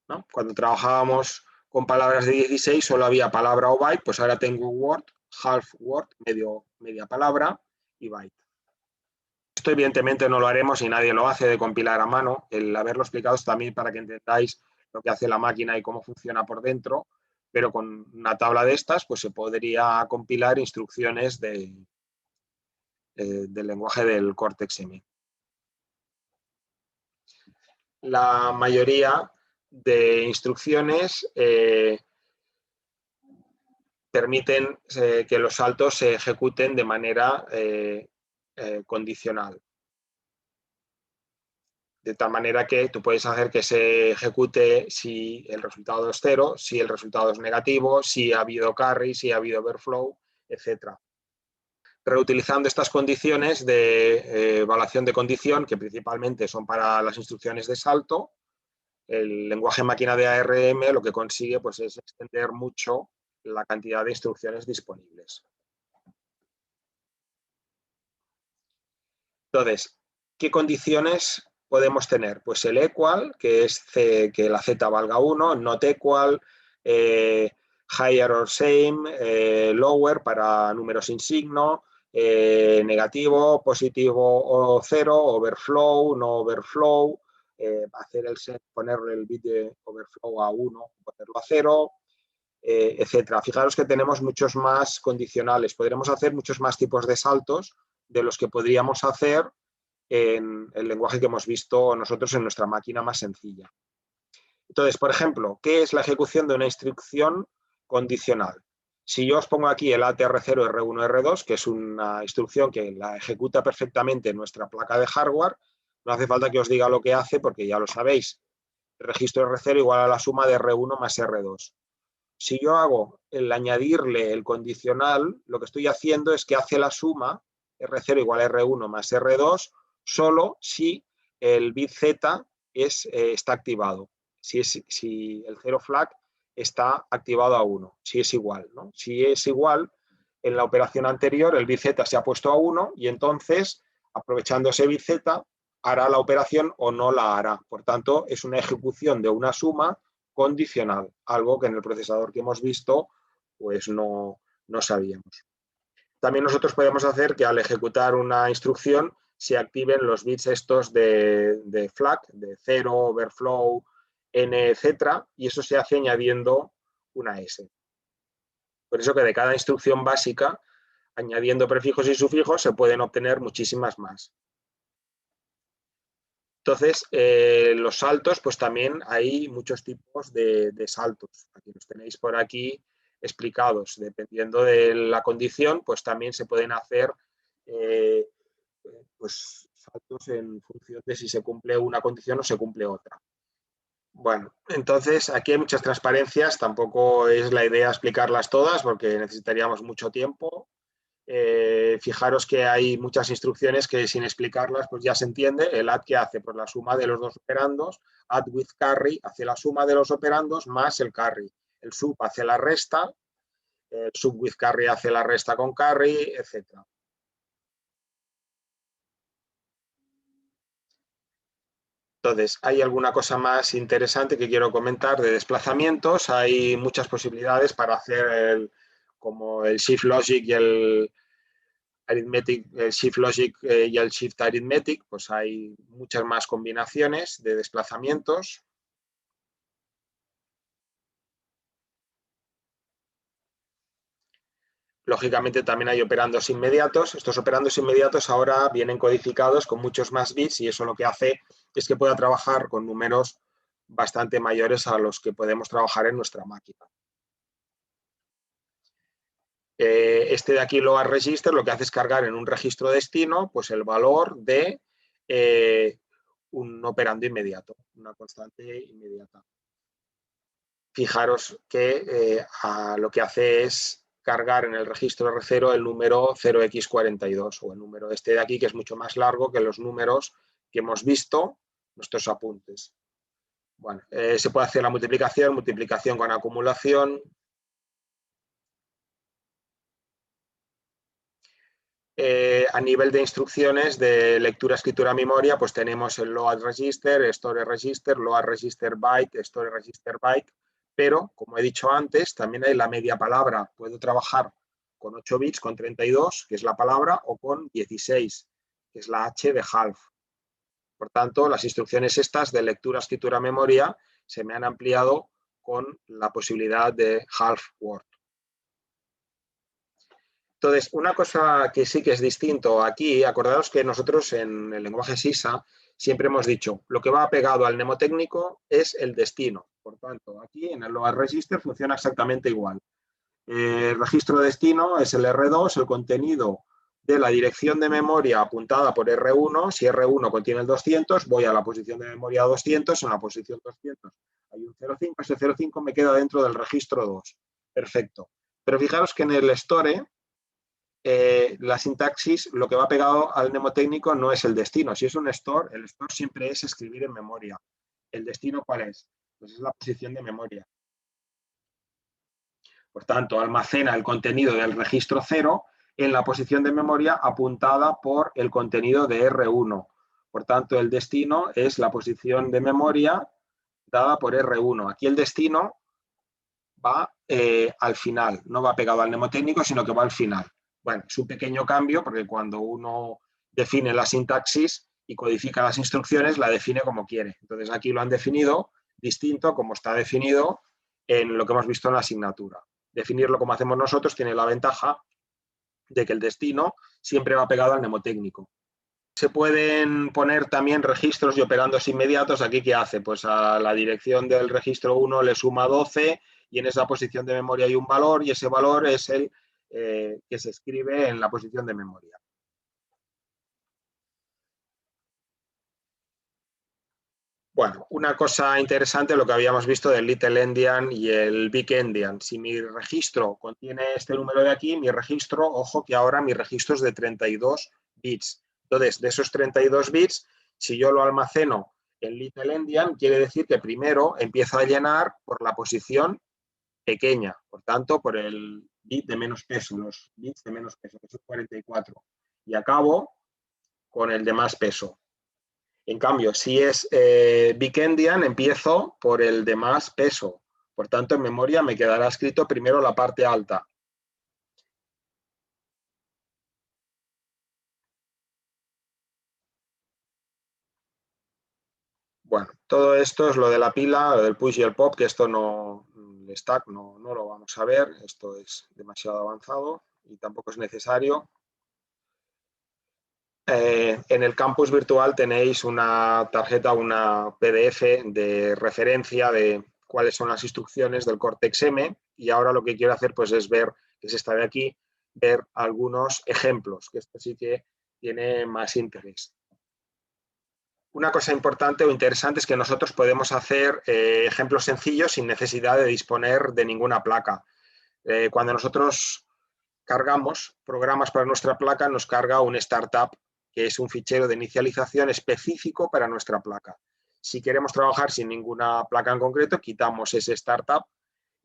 ¿no? Cuando trabajábamos con palabras de 16 solo había palabra o byte, pues ahora tengo word, half word, media palabra y byte. Esto evidentemente no lo haremos y nadie lo hace de compilar a mano. El haberlo explicado es también para que entendáis lo que hace la máquina y cómo funciona por dentro, pero con una tabla de estas pues se podría compilar instrucciones del lenguaje del Cortex-M. La mayoría de instrucciones permiten que los saltos se ejecuten de manera condicional. De tal manera que tú puedes hacer que se ejecute si el resultado es 0, si el resultado es negativo, si ha habido carry, si ha habido overflow, etc. Reutilizando estas condiciones de evaluación de condición, que principalmente son para las instrucciones de salto, el lenguaje máquina de ARM lo que consigue pues, es extender mucho la cantidad de instrucciones disponibles. Entonces, ¿qué condiciones podemos tener? Pues el equal, que es que la z valga 1, not equal, higher or same, lower para números sin signo, negativo, positivo o 0, overflow, no overflow, hacer el set, ponerle el bit de overflow a 1, ponerlo a 0, etc. Fijaros que tenemos muchos más condicionales, podremos hacer muchos más tipos de saltos de los que podríamos hacer en el lenguaje que hemos visto nosotros en nuestra máquina más sencilla. Entonces, por ejemplo, ¿qué es la ejecución de una instrucción condicional? Si yo os pongo aquí el ATR0, R1, R2, que es una instrucción que la ejecuta perfectamente nuestra placa de hardware, no hace falta que os diga lo que hace porque ya lo sabéis. El registro R0 igual a la suma de R1 más R2. Si yo hago el añadirle el condicional, lo que estoy haciendo es que hace la suma R0 igual a R1 más R2 solo si el bit Z está activado. Si el 0 flag está activado a 1, si es igual, ¿no? Si es igual, en la operación anterior el bit Z se ha puesto a 1 y entonces, aprovechando ese bit Z, hará la operación o no la hará. Por tanto, es una ejecución de una suma condicional, algo que en el procesador que hemos visto pues no sabíamos. También nosotros podemos hacer que al ejecutar una instrucción se activen los bits estos de flag, de 0, overflow, n, etcétera, y eso se hace añadiendo una S. Por eso que de cada instrucción básica, añadiendo prefijos y sufijos, se pueden obtener muchísimas más. Entonces, los saltos, pues también hay muchos tipos de saltos. Aquí los tenéis por aquí explicados. Dependiendo de la condición, pues también se pueden hacer pues, saltos en función de si se cumple una condición o se cumple otra. Bueno, entonces aquí hay muchas transparencias. Tampoco es la idea explicarlas todas porque necesitaríamos mucho tiempo. Fijaros que hay muchas instrucciones que sin explicarlas pues ya se entiende. El add que hace pues la suma de los dos operandos, add with carry hace la suma de los operandos más el carry. El sub hace la resta, el sub with carry hace la resta con carry, etc. Entonces, hay alguna cosa más interesante que quiero comentar de desplazamientos. Hay muchas posibilidades para hacer como el shift logic y el arithmetic, el shift logic y el shift arithmetic, pues hay muchas más combinaciones de desplazamientos. Lógicamente también hay operandos inmediatos. Estos operandos inmediatos ahora vienen codificados con muchos más bits y eso lo que hace es que pueda trabajar con números bastante mayores a los que podemos trabajar en nuestra máquina. Este de aquí, load register, lo que hace es cargar en un registro destino pues el valor de un operando inmediato, una constante inmediata. Fijaros que lo que hace es cargar en el registro R0 el número 0x42 o el número este de aquí, que es mucho más largo que los números que hemos visto, nuestros apuntes. Bueno, se puede hacer la multiplicación con acumulación. A nivel de instrucciones de lectura, escritura, memoria, pues tenemos el load register, store register, load register byte, store register byte, pero como he dicho antes, también hay la media palabra. Puedo trabajar con 8 bits, con 32, que es la palabra, o con 16, que es la H de half. Por tanto, las instrucciones estas de lectura, escritura, memoria se me han ampliado con la posibilidad de half word. Entonces, una cosa que sí que es distinto aquí, acordaros que nosotros en el lenguaje SISA siempre hemos dicho, lo que va pegado al mnemotécnico es el destino. Por tanto, aquí en el load register funciona exactamente igual. El registro destino es el R2, el contenido de la dirección de memoria apuntada por R1. Si R1 contiene el 200, voy a la posición de memoria 200, en la posición 200 hay un 0,5, ese 0,5 me queda dentro del registro 2. Perfecto. Pero fijaros que en el store la sintaxis, lo que va pegado al mnemotécnico no es el destino. Si es un store, el store siempre es escribir en memoria. ¿El destino cuál es? Pues es la posición de memoria. Por tanto, almacena el contenido del registro 0 en la posición de memoria apuntada por el contenido de R1. Por tanto, el destino es la posición de memoria dada por R1. Aquí el destino va al final, no va pegado al mnemotécnico, sino que va al final. Bueno, es un pequeño cambio porque cuando uno define la sintaxis y codifica las instrucciones, la define como quiere. Entonces aquí lo han definido distinto como está definido en lo que hemos visto en la asignatura. Definirlo como hacemos nosotros tiene la ventaja de que el destino siempre va pegado al mnemotécnico. Se pueden poner también registros y operandos inmediatos. ¿Aquí qué hace? Pues a la dirección del registro 1 le suma 12 y en esa posición de memoria hay un valor y ese valor es el que se escribe en la posición de memoria. Bueno, una cosa interesante, lo que habíamos visto del Little Endian y el Big Endian. Si mi registro contiene este número de aquí, mi registro, ojo que ahora mi registro es de 32 bits. Entonces, de esos 32 bits, si yo lo almaceno en Little Endian, quiere decir que primero empiezo a llenar por la posición pequeña, por tanto, por el bit de menos peso, los bits de menos peso, que son 44. Y acabo con el de más peso. En cambio, si es Big Endian, empiezo por el de más peso. Por tanto, en memoria me quedará escrito primero la parte alta. Bueno, Todo esto es lo de la pila, lo del push y el pop, que esto no, el stack no lo vamos a ver, esto es demasiado avanzado y tampoco es necesario. En el campus virtual tenéis una tarjeta, una PDF de referencia de cuáles son las instrucciones del Cortex-M, y ahora lo que quiero hacer pues es ver, que es esta de aquí, ver algunos ejemplos, que esto sí que tiene más interés. Una cosa importante o interesante es que nosotros podemos hacer ejemplos sencillos sin necesidad de disponer de ninguna placa. Cuando nosotros cargamos programas para nuestra placa, nos carga un startup, que es un fichero de inicialización específico para nuestra placa. Si queremos trabajar sin ninguna placa en concreto, quitamos ese startup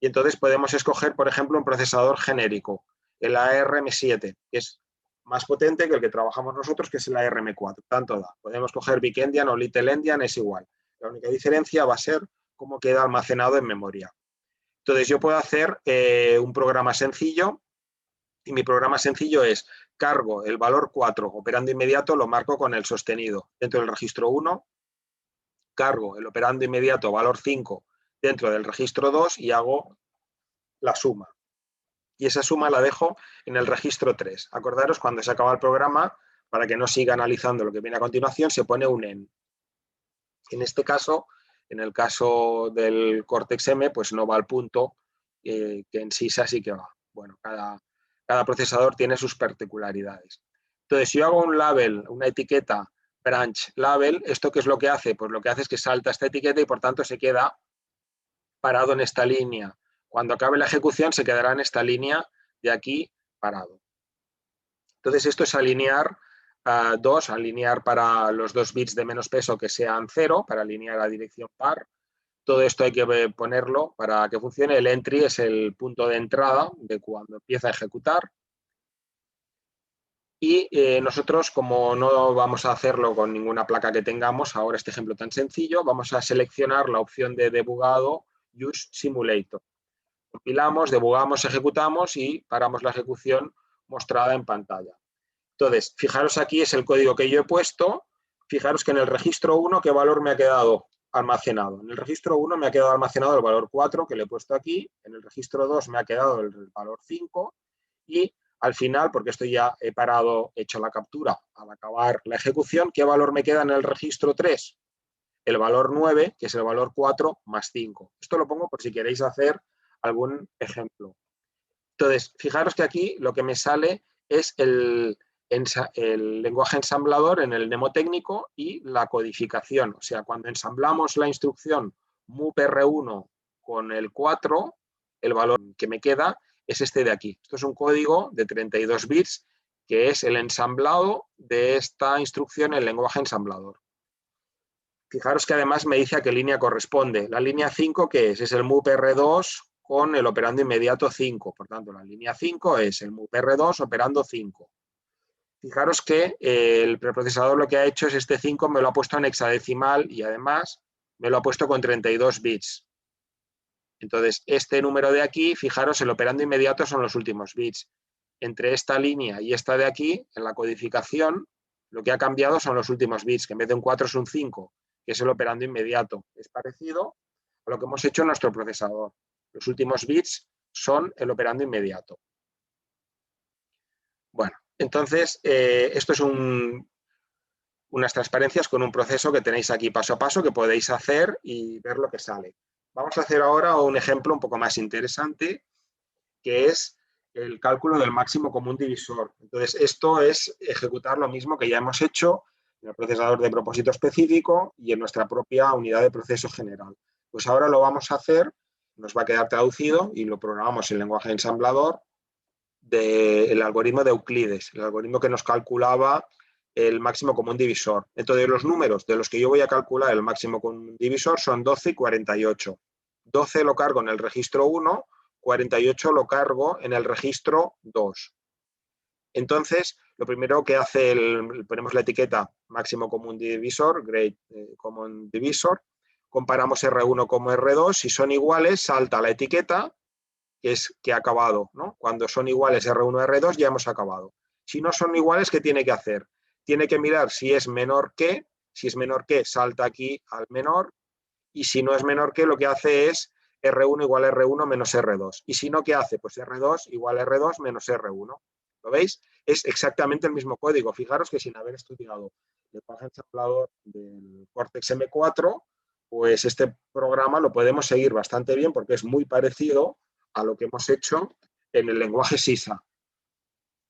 y entonces podemos escoger, por ejemplo, un procesador genérico, el ARM7, que es más potente que el que trabajamos nosotros, que es el ARM4. Tanto da. Podemos coger Big Endian o Little Endian, es igual. La única diferencia va a ser cómo queda almacenado en memoria. Entonces yo puedo hacer un programa sencillo, y mi programa sencillo es cargo el valor 4 operando inmediato, lo marco con el sostenido dentro del registro 1, cargo el operando inmediato valor 5 dentro del registro 2 y hago la suma. Y esa suma la dejo en el registro 3. Acordaros, cuando se acaba el programa, para que no siga analizando lo que viene a continuación, se pone un EN. En este caso, en el caso del Cortex-M, pues no va al punto, que en SISA sí que va. Bueno, cada procesador tiene sus particularidades. Entonces, si yo hago un label, una etiqueta branch label, ¿esto qué es lo que hace? Pues lo que hace es que salta esta etiqueta y por tanto se queda parado en esta línea. Cuando acabe la ejecución se quedará en esta línea de aquí parado. Entonces esto es alinear alinear para los 2 bits de menos peso que sean 0, para alinear a dirección par. Todo esto hay que ponerlo para que funcione. El entry es el punto de entrada de cuando empieza a ejecutar. Y nosotros, como no vamos a hacerlo con ninguna placa que tengamos, ahora este ejemplo tan sencillo, vamos a seleccionar la opción de debugado Use Simulator. Compilamos, debugamos, ejecutamos y paramos la ejecución mostrada en pantalla. Entonces, fijaros, aquí es el código que yo he puesto. Fijaros que en el registro 1, ¿qué valor me ha quedado almacenado? En el registro 1 me ha quedado almacenado el valor 4, que le he puesto aquí. En el registro 2 me ha quedado el valor 5. Y al final, porque esto ya he parado, he hecho la captura al acabar la ejecución, ¿qué valor me queda en el registro 3? El valor 9, que es el valor 4 más 5. Esto lo pongo por si queréis hacer algún ejemplo. Entonces, fijaros que aquí lo que me sale es el lenguaje ensamblador en el mnemotécnico y la codificación. O sea, cuando ensamblamos la instrucción MUPR1 con el 4, el valor que me queda es este de aquí. Esto es un código de 32 bits que es el ensamblado de esta instrucción en el lenguaje ensamblador. Fijaros que además me dice a qué línea corresponde. La línea 5, ¿qué es? Es el MUPR2 con el operando inmediato 5. Por tanto, la línea 5 es el MUPR2 operando 5. Fijaros que el preprocesador lo que ha hecho es este 5 me lo ha puesto en hexadecimal y además me lo ha puesto con 32 bits. Entonces, este número de aquí, fijaros, el operando inmediato son los últimos bits. Entre esta línea y esta de aquí, en la codificación, lo que ha cambiado son los últimos bits, que en vez de un 4 es un 5, que es el operando inmediato. Es parecido a lo que hemos hecho en nuestro procesador. Los últimos bits son el operando inmediato. Bueno, entonces, esto es unas transparencias con un proceso que tenéis aquí paso a paso que podéis hacer y ver lo que sale. Vamos a hacer ahora un ejemplo un poco más interesante, que es el cálculo del máximo común divisor. Entonces, esto es ejecutar lo mismo que ya hemos hecho en el procesador de propósito específico y en nuestra propia unidad de proceso general. Pues ahora lo vamos a hacer, nos va a quedar traducido y lo programamos en lenguaje ensamblador del algoritmo de Euclides, el algoritmo que nos calculaba el máximo común divisor. Entonces, los números de los que yo voy a calcular el máximo común divisor son 12 y 48. 12 lo cargo en el registro 1, 48 lo cargo en el registro 2. Entonces, lo primero que hace, ponemos la etiqueta máximo común divisor, Great Common Divisor, comparamos R1 como R2, si son iguales, salta la etiqueta, que es que ha acabado, ¿no? Cuando son iguales R1 y R2 ya hemos acabado. Si no son iguales, ¿qué tiene que hacer? Tiene que mirar si es menor que, salta aquí al menor, y si no es menor que, lo que hace es R1 igual a R1 menos R2. Y si no, ¿qué hace? Pues R2 igual a R2 menos R1. ¿Lo veis? Es exactamente el mismo código. Fijaros que sin haber estudiado el lenguaje ensamblador del Cortex M4, pues este programa lo podemos seguir bastante bien porque es muy parecido a lo que hemos hecho en el lenguaje SISA.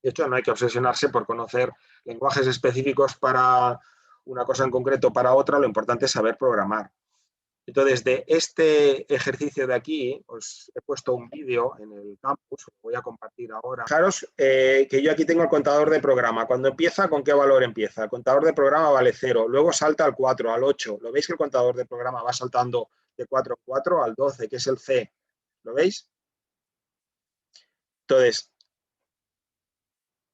De hecho, no hay que obsesionarse por conocer lenguajes específicos para una cosa en concreto, para otra, lo importante es saber programar. Entonces, de este ejercicio de aquí, os he puesto un vídeo en el campus, lo voy a compartir ahora. Fijaros que yo aquí tengo el contador de programa. Cuando empieza, ¿con qué valor empieza? El contador de programa vale 0, luego salta al 4, al 8. ¿Lo veis que el contador de programa va saltando de 4 en 4 al 12, que es el C? ¿Lo veis? Entonces,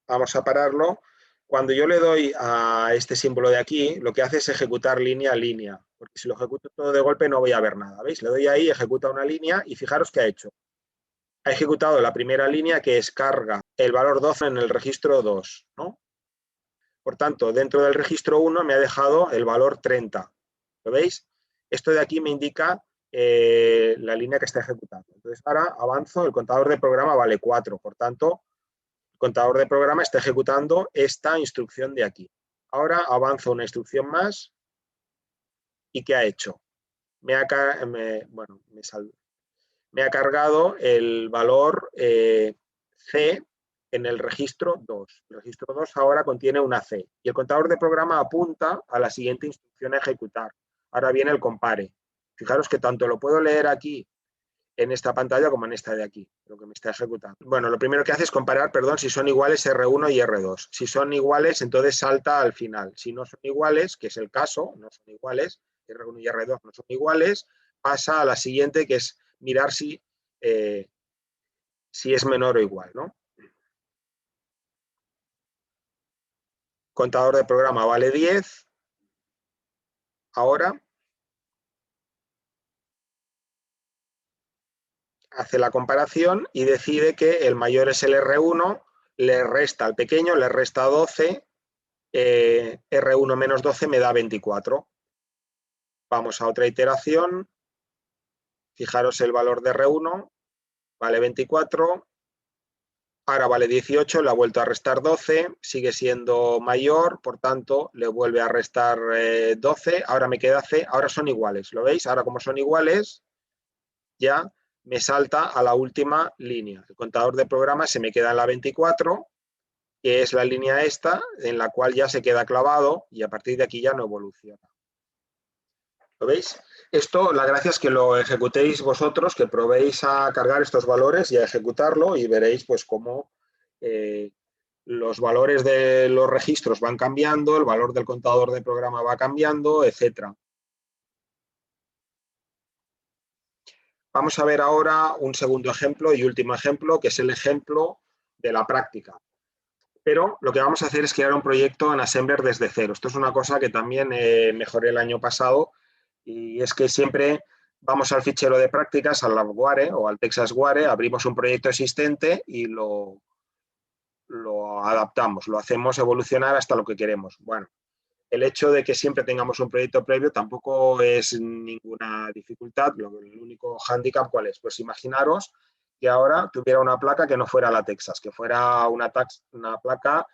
vamos a pararlo. Cuando yo le doy a este símbolo de aquí, lo que hace es ejecutar línea a línea, porque si lo ejecuto todo de golpe no voy a ver nada, ¿veis? Le doy ahí, ejecuta una línea y fijaros qué ha hecho. Ha ejecutado la primera línea, que es carga el valor 12 en el registro 2, ¿no? Por tanto, dentro del registro 1 me ha dejado el valor 30, ¿lo veis? Esto de aquí me indica la línea que está ejecutando. Entonces ahora avanzo, el contador de programa vale 4, por tanto, el contador de programa está ejecutando esta instrucción de aquí. Ahora avanzo una instrucción más y ¿qué ha hecho? Me ha cargado el valor C en el registro 2. El registro 2 ahora contiene una C y el contador de programa apunta a la siguiente instrucción a ejecutar. Ahora viene el compare. Fijaros que tanto lo puedo leer aquí en esta pantalla como en esta de aquí, lo que me está ejecutando. Bueno, lo primero que hace es comparar, perdón, si son iguales R1 y R2. Si son iguales, entonces salta al final. Si no son iguales, que es el caso, no son iguales, R1 y R2 no son iguales, pasa a la siguiente, que es mirar si es menor o igual, ¿no? Contador de programa vale 10. Ahora hace la comparación y decide que el mayor es el R1, le resta al pequeño, le resta 12, R1 menos 12 me da 24. Vamos a otra iteración. Fijaros el valor de R1, vale 24. Ahora vale 18, le ha vuelto a restar 12, sigue siendo mayor, por tanto, le vuelve a restar 12, ahora me queda C, ahora son iguales, ¿lo veis? Ahora como son iguales, ya me salta a la última línea. El contador de programa se me queda en la 24, que es la línea esta, en la cual ya se queda clavado y a partir de aquí ya no evoluciona. ¿Lo veis? Esto, la gracia es que lo ejecutéis vosotros, que probéis a cargar estos valores y a ejecutarlo y veréis pues cómo los valores de los registros van cambiando, el valor del contador de programa va cambiando, etc. Vamos a ver ahora un segundo ejemplo y último ejemplo, que es el ejemplo de la práctica. Pero lo que vamos a hacer es crear un proyecto en Assembler desde cero. Esto es una cosa que también mejoré el año pasado y es que siempre vamos al fichero de prácticas, al LabWare o al TexasWare, abrimos un proyecto existente y lo adaptamos, lo hacemos evolucionar hasta lo que queremos. Bueno, el hecho de que siempre tengamos un proyecto previo tampoco es ninguna dificultad. El único hándicap, ¿cuál es? Pues imaginaros que ahora tuviera una placa que no fuera la Texas, que fuera una placa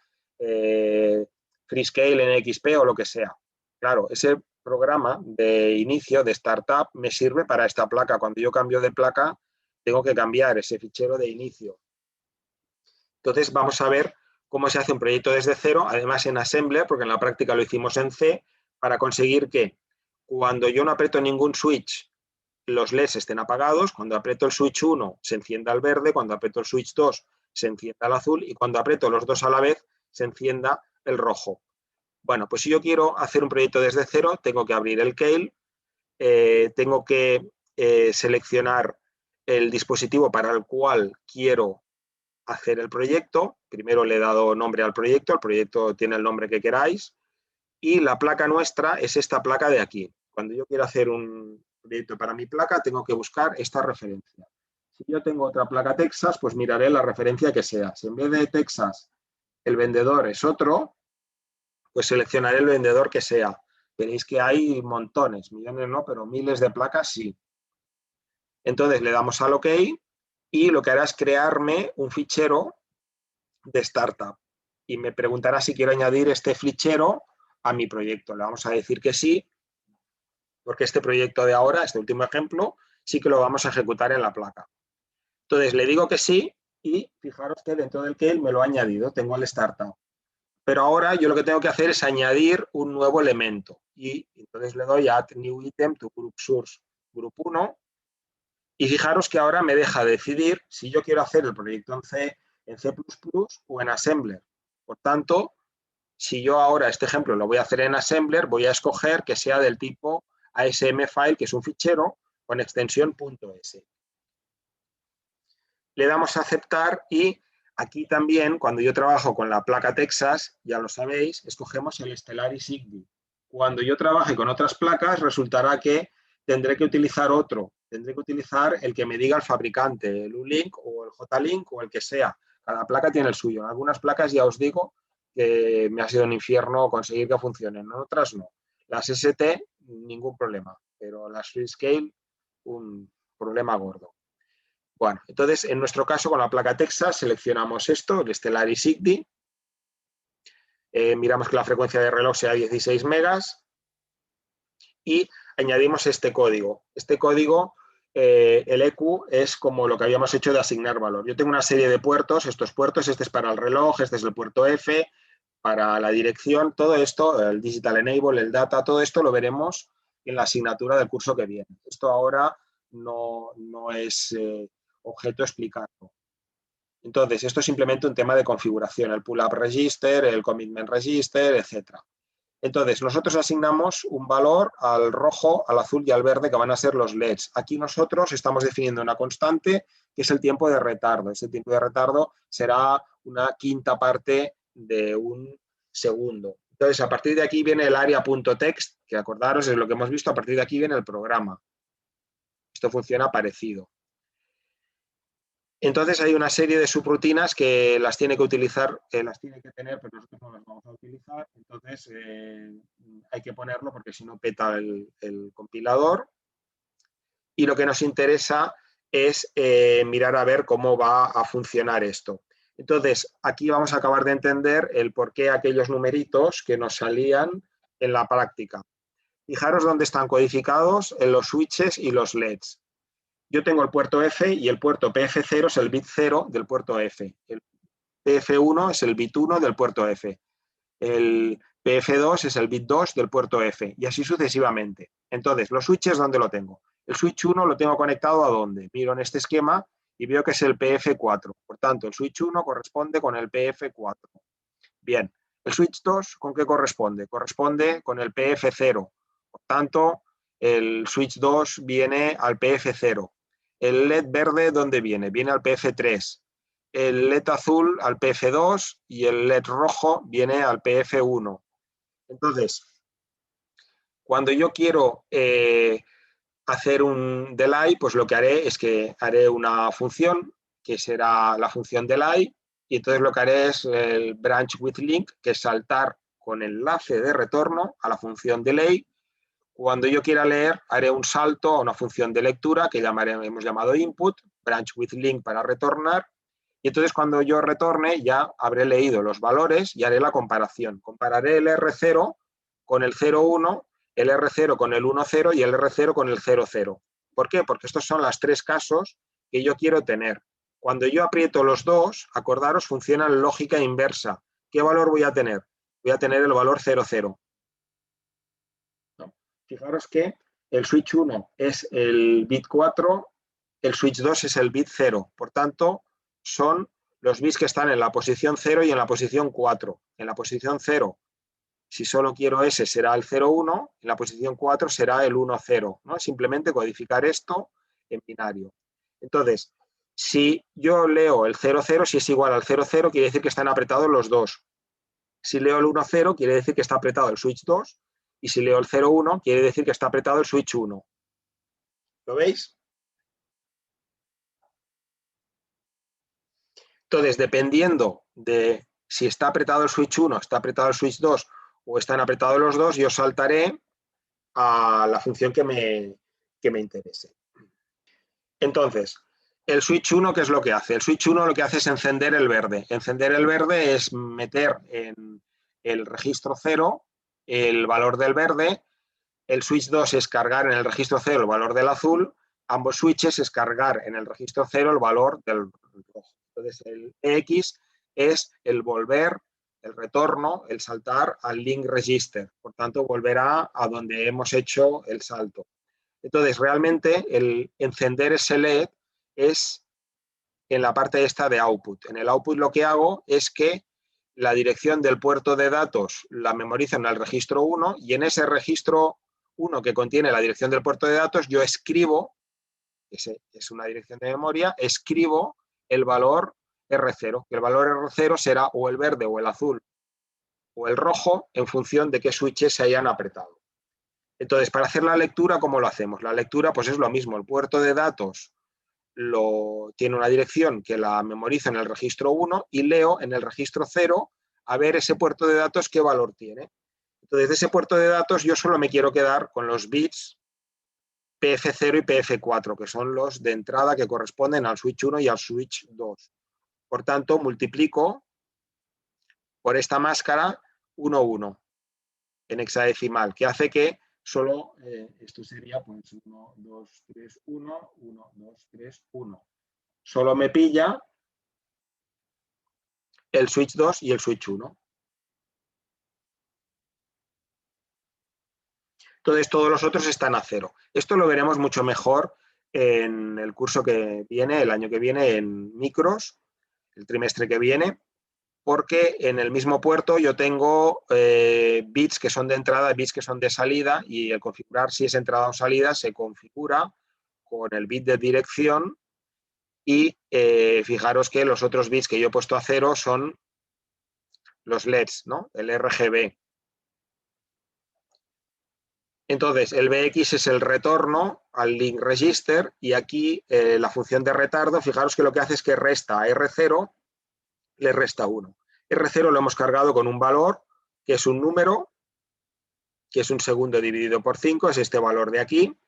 Freescale en XP o lo que sea. Claro, ese programa de inicio, de startup, me sirve para esta placa. Cuando yo cambio de placa, tengo que cambiar ese fichero de inicio. Entonces, vamos a ver cómo se hace un proyecto desde cero, además en Assembler, porque en la práctica lo hicimos en C, para conseguir que cuando yo no aprieto ningún switch, los LEDs estén apagados, cuando aprieto el switch 1 se encienda el verde, cuando aprieto el switch 2 se encienda el azul y cuando aprieto los dos a la vez se encienda el rojo. Bueno, pues si yo quiero hacer un proyecto desde cero, tengo que abrir el Keil, tengo que seleccionar el dispositivo para el cual quiero hacer el proyecto. Primero le he dado nombre al proyecto, el proyecto tiene el nombre que queráis y la placa nuestra es esta placa de aquí. Cuando yo quiero hacer un proyecto para mi placa tengo que buscar esta referencia. Si yo tengo otra placa Texas, pues miraré la referencia que sea. Si en vez de Texas el vendedor es otro, pues seleccionaré el vendedor que sea. Veréis que hay montones, millones no, pero miles de placas sí. Entonces le damos al OK y lo que hará es crearme un fichero de startup. Y me preguntará si quiero añadir este fichero a mi proyecto. Le vamos a decir que sí, porque este proyecto de ahora, este último ejemplo, sí que lo vamos a ejecutar en la placa. Entonces le digo que sí y fijaros que dentro del que él me lo ha añadido, tengo el startup. Pero ahora yo lo que tengo que hacer es añadir un nuevo elemento y entonces le doy a Add New Item to Group Source Group 1 y fijaros que ahora me deja decidir si yo quiero hacer el proyecto en C++ o en Assembler. Por tanto, si yo ahora este ejemplo lo voy a hacer en Assembler, voy a escoger que sea del tipo ASM file, que es un fichero con extensión .s. Le damos a aceptar y aquí también, cuando yo trabajo con la placa Texas, ya lo sabéis, escogemos el Stellaris Zigbee. Cuando yo trabaje con otras placas, resultará que tendré que utilizar otro. Tendré que utilizar el que me diga el fabricante, el U-Link o el J-Link o el que sea. Cada placa tiene el suyo. En algunas placas ya os digo que me ha sido un infierno conseguir que funcionen. En otras no. Las ST, ningún problema. Pero las Freescale, un problema gordo. Bueno, entonces, en nuestro caso, con la placa Texas, seleccionamos esto, el Stellaris Zigbee. Miramos que la frecuencia de reloj sea 16 megas y añadimos este código. Este código, el EQ, es como lo que habíamos hecho de asignar valor. Yo tengo una serie de puertos, estos puertos, este es para el reloj, este es el puerto F, para la dirección, todo esto, el Digital Enable, el Data, todo esto lo veremos en la asignatura del curso que viene. Esto ahora no es objeto explicarlo. Entonces, esto es simplemente un tema de configuración, el pull-up register, el commitment register, etc. Entonces, nosotros asignamos un valor al rojo, al azul y al verde, que van a ser los LEDs. Aquí nosotros estamos definiendo una constante, que es el tiempo de retardo. Ese tiempo de retardo será una quinta parte de un segundo. Entonces, a partir de aquí viene el area.text, que acordaros es lo que hemos visto, a partir de aquí viene el programa. Esto funciona parecido. Entonces hay una serie de subrutinas que las tiene que utilizar, las tiene que tener, pero nosotros no las vamos a utilizar. Entonces hay que ponerlo porque si no peta el compilador. Y lo que nos interesa es mirar a ver cómo va a funcionar esto. Entonces aquí vamos a acabar de entender el por qué aquellos numeritos que nos salían en la práctica. Fijaros dónde están codificados en los switches y los LEDs. Yo tengo el puerto F y el puerto PF0 es el bit 0 del puerto F. El PF1 es el bit 1 del puerto F. El PF2 es el bit 2 del puerto F y así sucesivamente. Entonces, los switches, ¿dónde lo tengo? El switch 1 lo tengo conectado ¿a dónde? Miro en este esquema y veo que es el PF4. Por tanto, el switch 1 corresponde con el PF4. Bien, el switch 2, ¿con qué corresponde? Corresponde con el PF0. Por tanto, el switch 2 viene al PF0. El LED verde, ¿dónde viene? Viene al PF3. El LED azul al PF2 y el LED rojo viene al PF1. Entonces, cuando yo quiero hacer un delay, pues lo que haré es que haré una función que será la función delay y entonces lo que haré es el branch with link, que es saltar con enlace de retorno a la función delay. Cuando yo quiera leer, haré un salto a una función de lectura que hemos llamado input, branch with link para retornar, y entonces cuando yo retorne ya habré leído los valores y haré la comparación. Compararé el R0 con el 0,1, el R0 con el 1,0 y el R0 con el 0,0. ¿Por qué? Porque estos son los tres casos que yo quiero tener. Cuando yo aprieto los dos, acordaros, funciona en lógica inversa. ¿Qué valor voy a tener? Voy a tener el valor 0,0. Fijaros que el switch 1 es el bit 4, el switch 2 es el bit 0. Por tanto, son los bits que están en la posición 0 y en la posición 4. En la posición 0, si solo quiero ese, será el 0,1. En la posición 4 será el 1,0. ¿no? Simplemente codificar esto en binario. Entonces, si yo leo el 0,0, si es igual al 0,0, quiere decir que están apretados los dos. Si leo el 1,0, quiere decir que está apretado el switch 2. Y si leo el 0,1, quiere decir que está apretado el switch 1. ¿Lo veis? Entonces, dependiendo de si está apretado el switch 1, está apretado el switch 2 o están apretados los dos, yo saltaré a la función que me interese. Entonces, el switch 1, ¿qué es lo que hace? El switch 1 lo que hace es encender el verde. Encender el verde es meter en el registro 0 el valor del verde. El switch 2 es cargar en el registro 0 el valor del azul. Ambos switches es cargar en el registro 0 el valor del rojo. Entonces, el EX es el volver, el retorno, el saltar al link register. Por tanto, volverá a donde hemos hecho el salto. Entonces, realmente, el encender ese LED es en la parte esta de output. En el output lo que hago es que la dirección del puerto de datos la memorizo en el registro 1 y en ese registro 1 que contiene la dirección del puerto de datos yo escribo, ese es una dirección de memoria, escribo el valor R0, que el valor R0 será o el verde o el azul o el rojo en función de qué switches se hayan apretado. Entonces, para hacer la lectura, ¿cómo lo hacemos? La lectura pues es lo mismo, el puerto de datos tiene una dirección que la memorizo en el registro 1 y leo en el registro 0 a ver ese puerto de datos qué valor tiene. Entonces, de ese puerto de datos yo solo me quiero quedar con los bits PF0 y PF4, que son los de entrada que corresponden al switch 1 y al switch 2. Por tanto, multiplico por esta máscara 1, 1 en hexadecimal, que hace que solo esto sería pues 1, 2, 3, 1, 1, 2, 3, 1. Solo me pilla el switch 2 y el switch 1. Entonces, todos los otros están a 0. Esto lo veremos mucho mejor en el curso que viene, el año que viene, en micros, el trimestre que viene, porque en el mismo puerto yo tengo bits que son de entrada, bits que son de salida, y el configurar si es entrada o salida se configura con el bit de dirección y fijaros que los otros bits que yo he puesto a 0 son los LEDs, ¿no? El RGB. Entonces, el BX es el retorno al link register y aquí la función de retardo, fijaros que lo que hace es que resta a R0, le resta 1. R0 lo hemos cargado con un valor que es un número, que es un segundo dividido por 5, es este valor de aquí.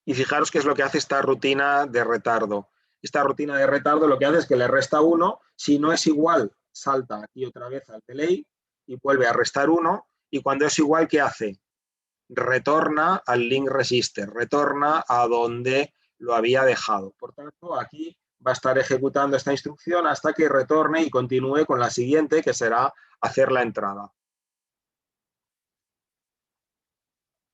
Y fijaros qué es lo que hace esta rutina de retardo. Esta rutina de retardo lo que hace es que le resta 1, si no es igual, salta aquí otra vez al delay y vuelve a restar 1, y cuando es igual, ¿qué hace? Retorna al link register, retorna a donde lo había dejado. Por tanto, aquí va a estar ejecutando esta instrucción hasta que retorne y continúe con la siguiente, que será hacer la entrada.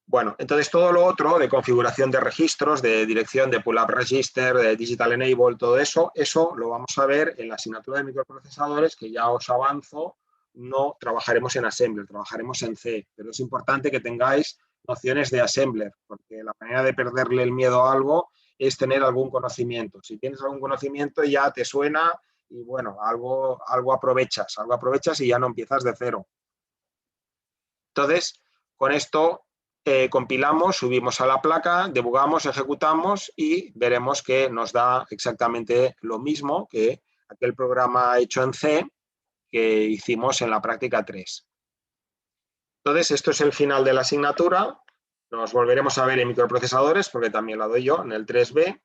Bueno, entonces todo lo otro de configuración de registros, de dirección de pull-up register, de digital enable, todo eso lo vamos a ver en la asignatura de microprocesadores, que ya os avanzo, no trabajaremos en Assembler, trabajaremos en C, pero es importante que tengáis nociones de Assembler, porque la manera de perderle el miedo a algo es tener algún conocimiento. Si tienes algún conocimiento ya te suena y bueno, algo aprovechas y ya no empiezas de cero. Entonces, con esto compilamos, subimos a la placa, debugamos, ejecutamos y veremos que nos da exactamente lo mismo que aquel programa hecho en C que hicimos en la práctica 3. Entonces, esto es el final de la asignatura. Nos volveremos a ver en microprocesadores porque también la doy yo en el 3B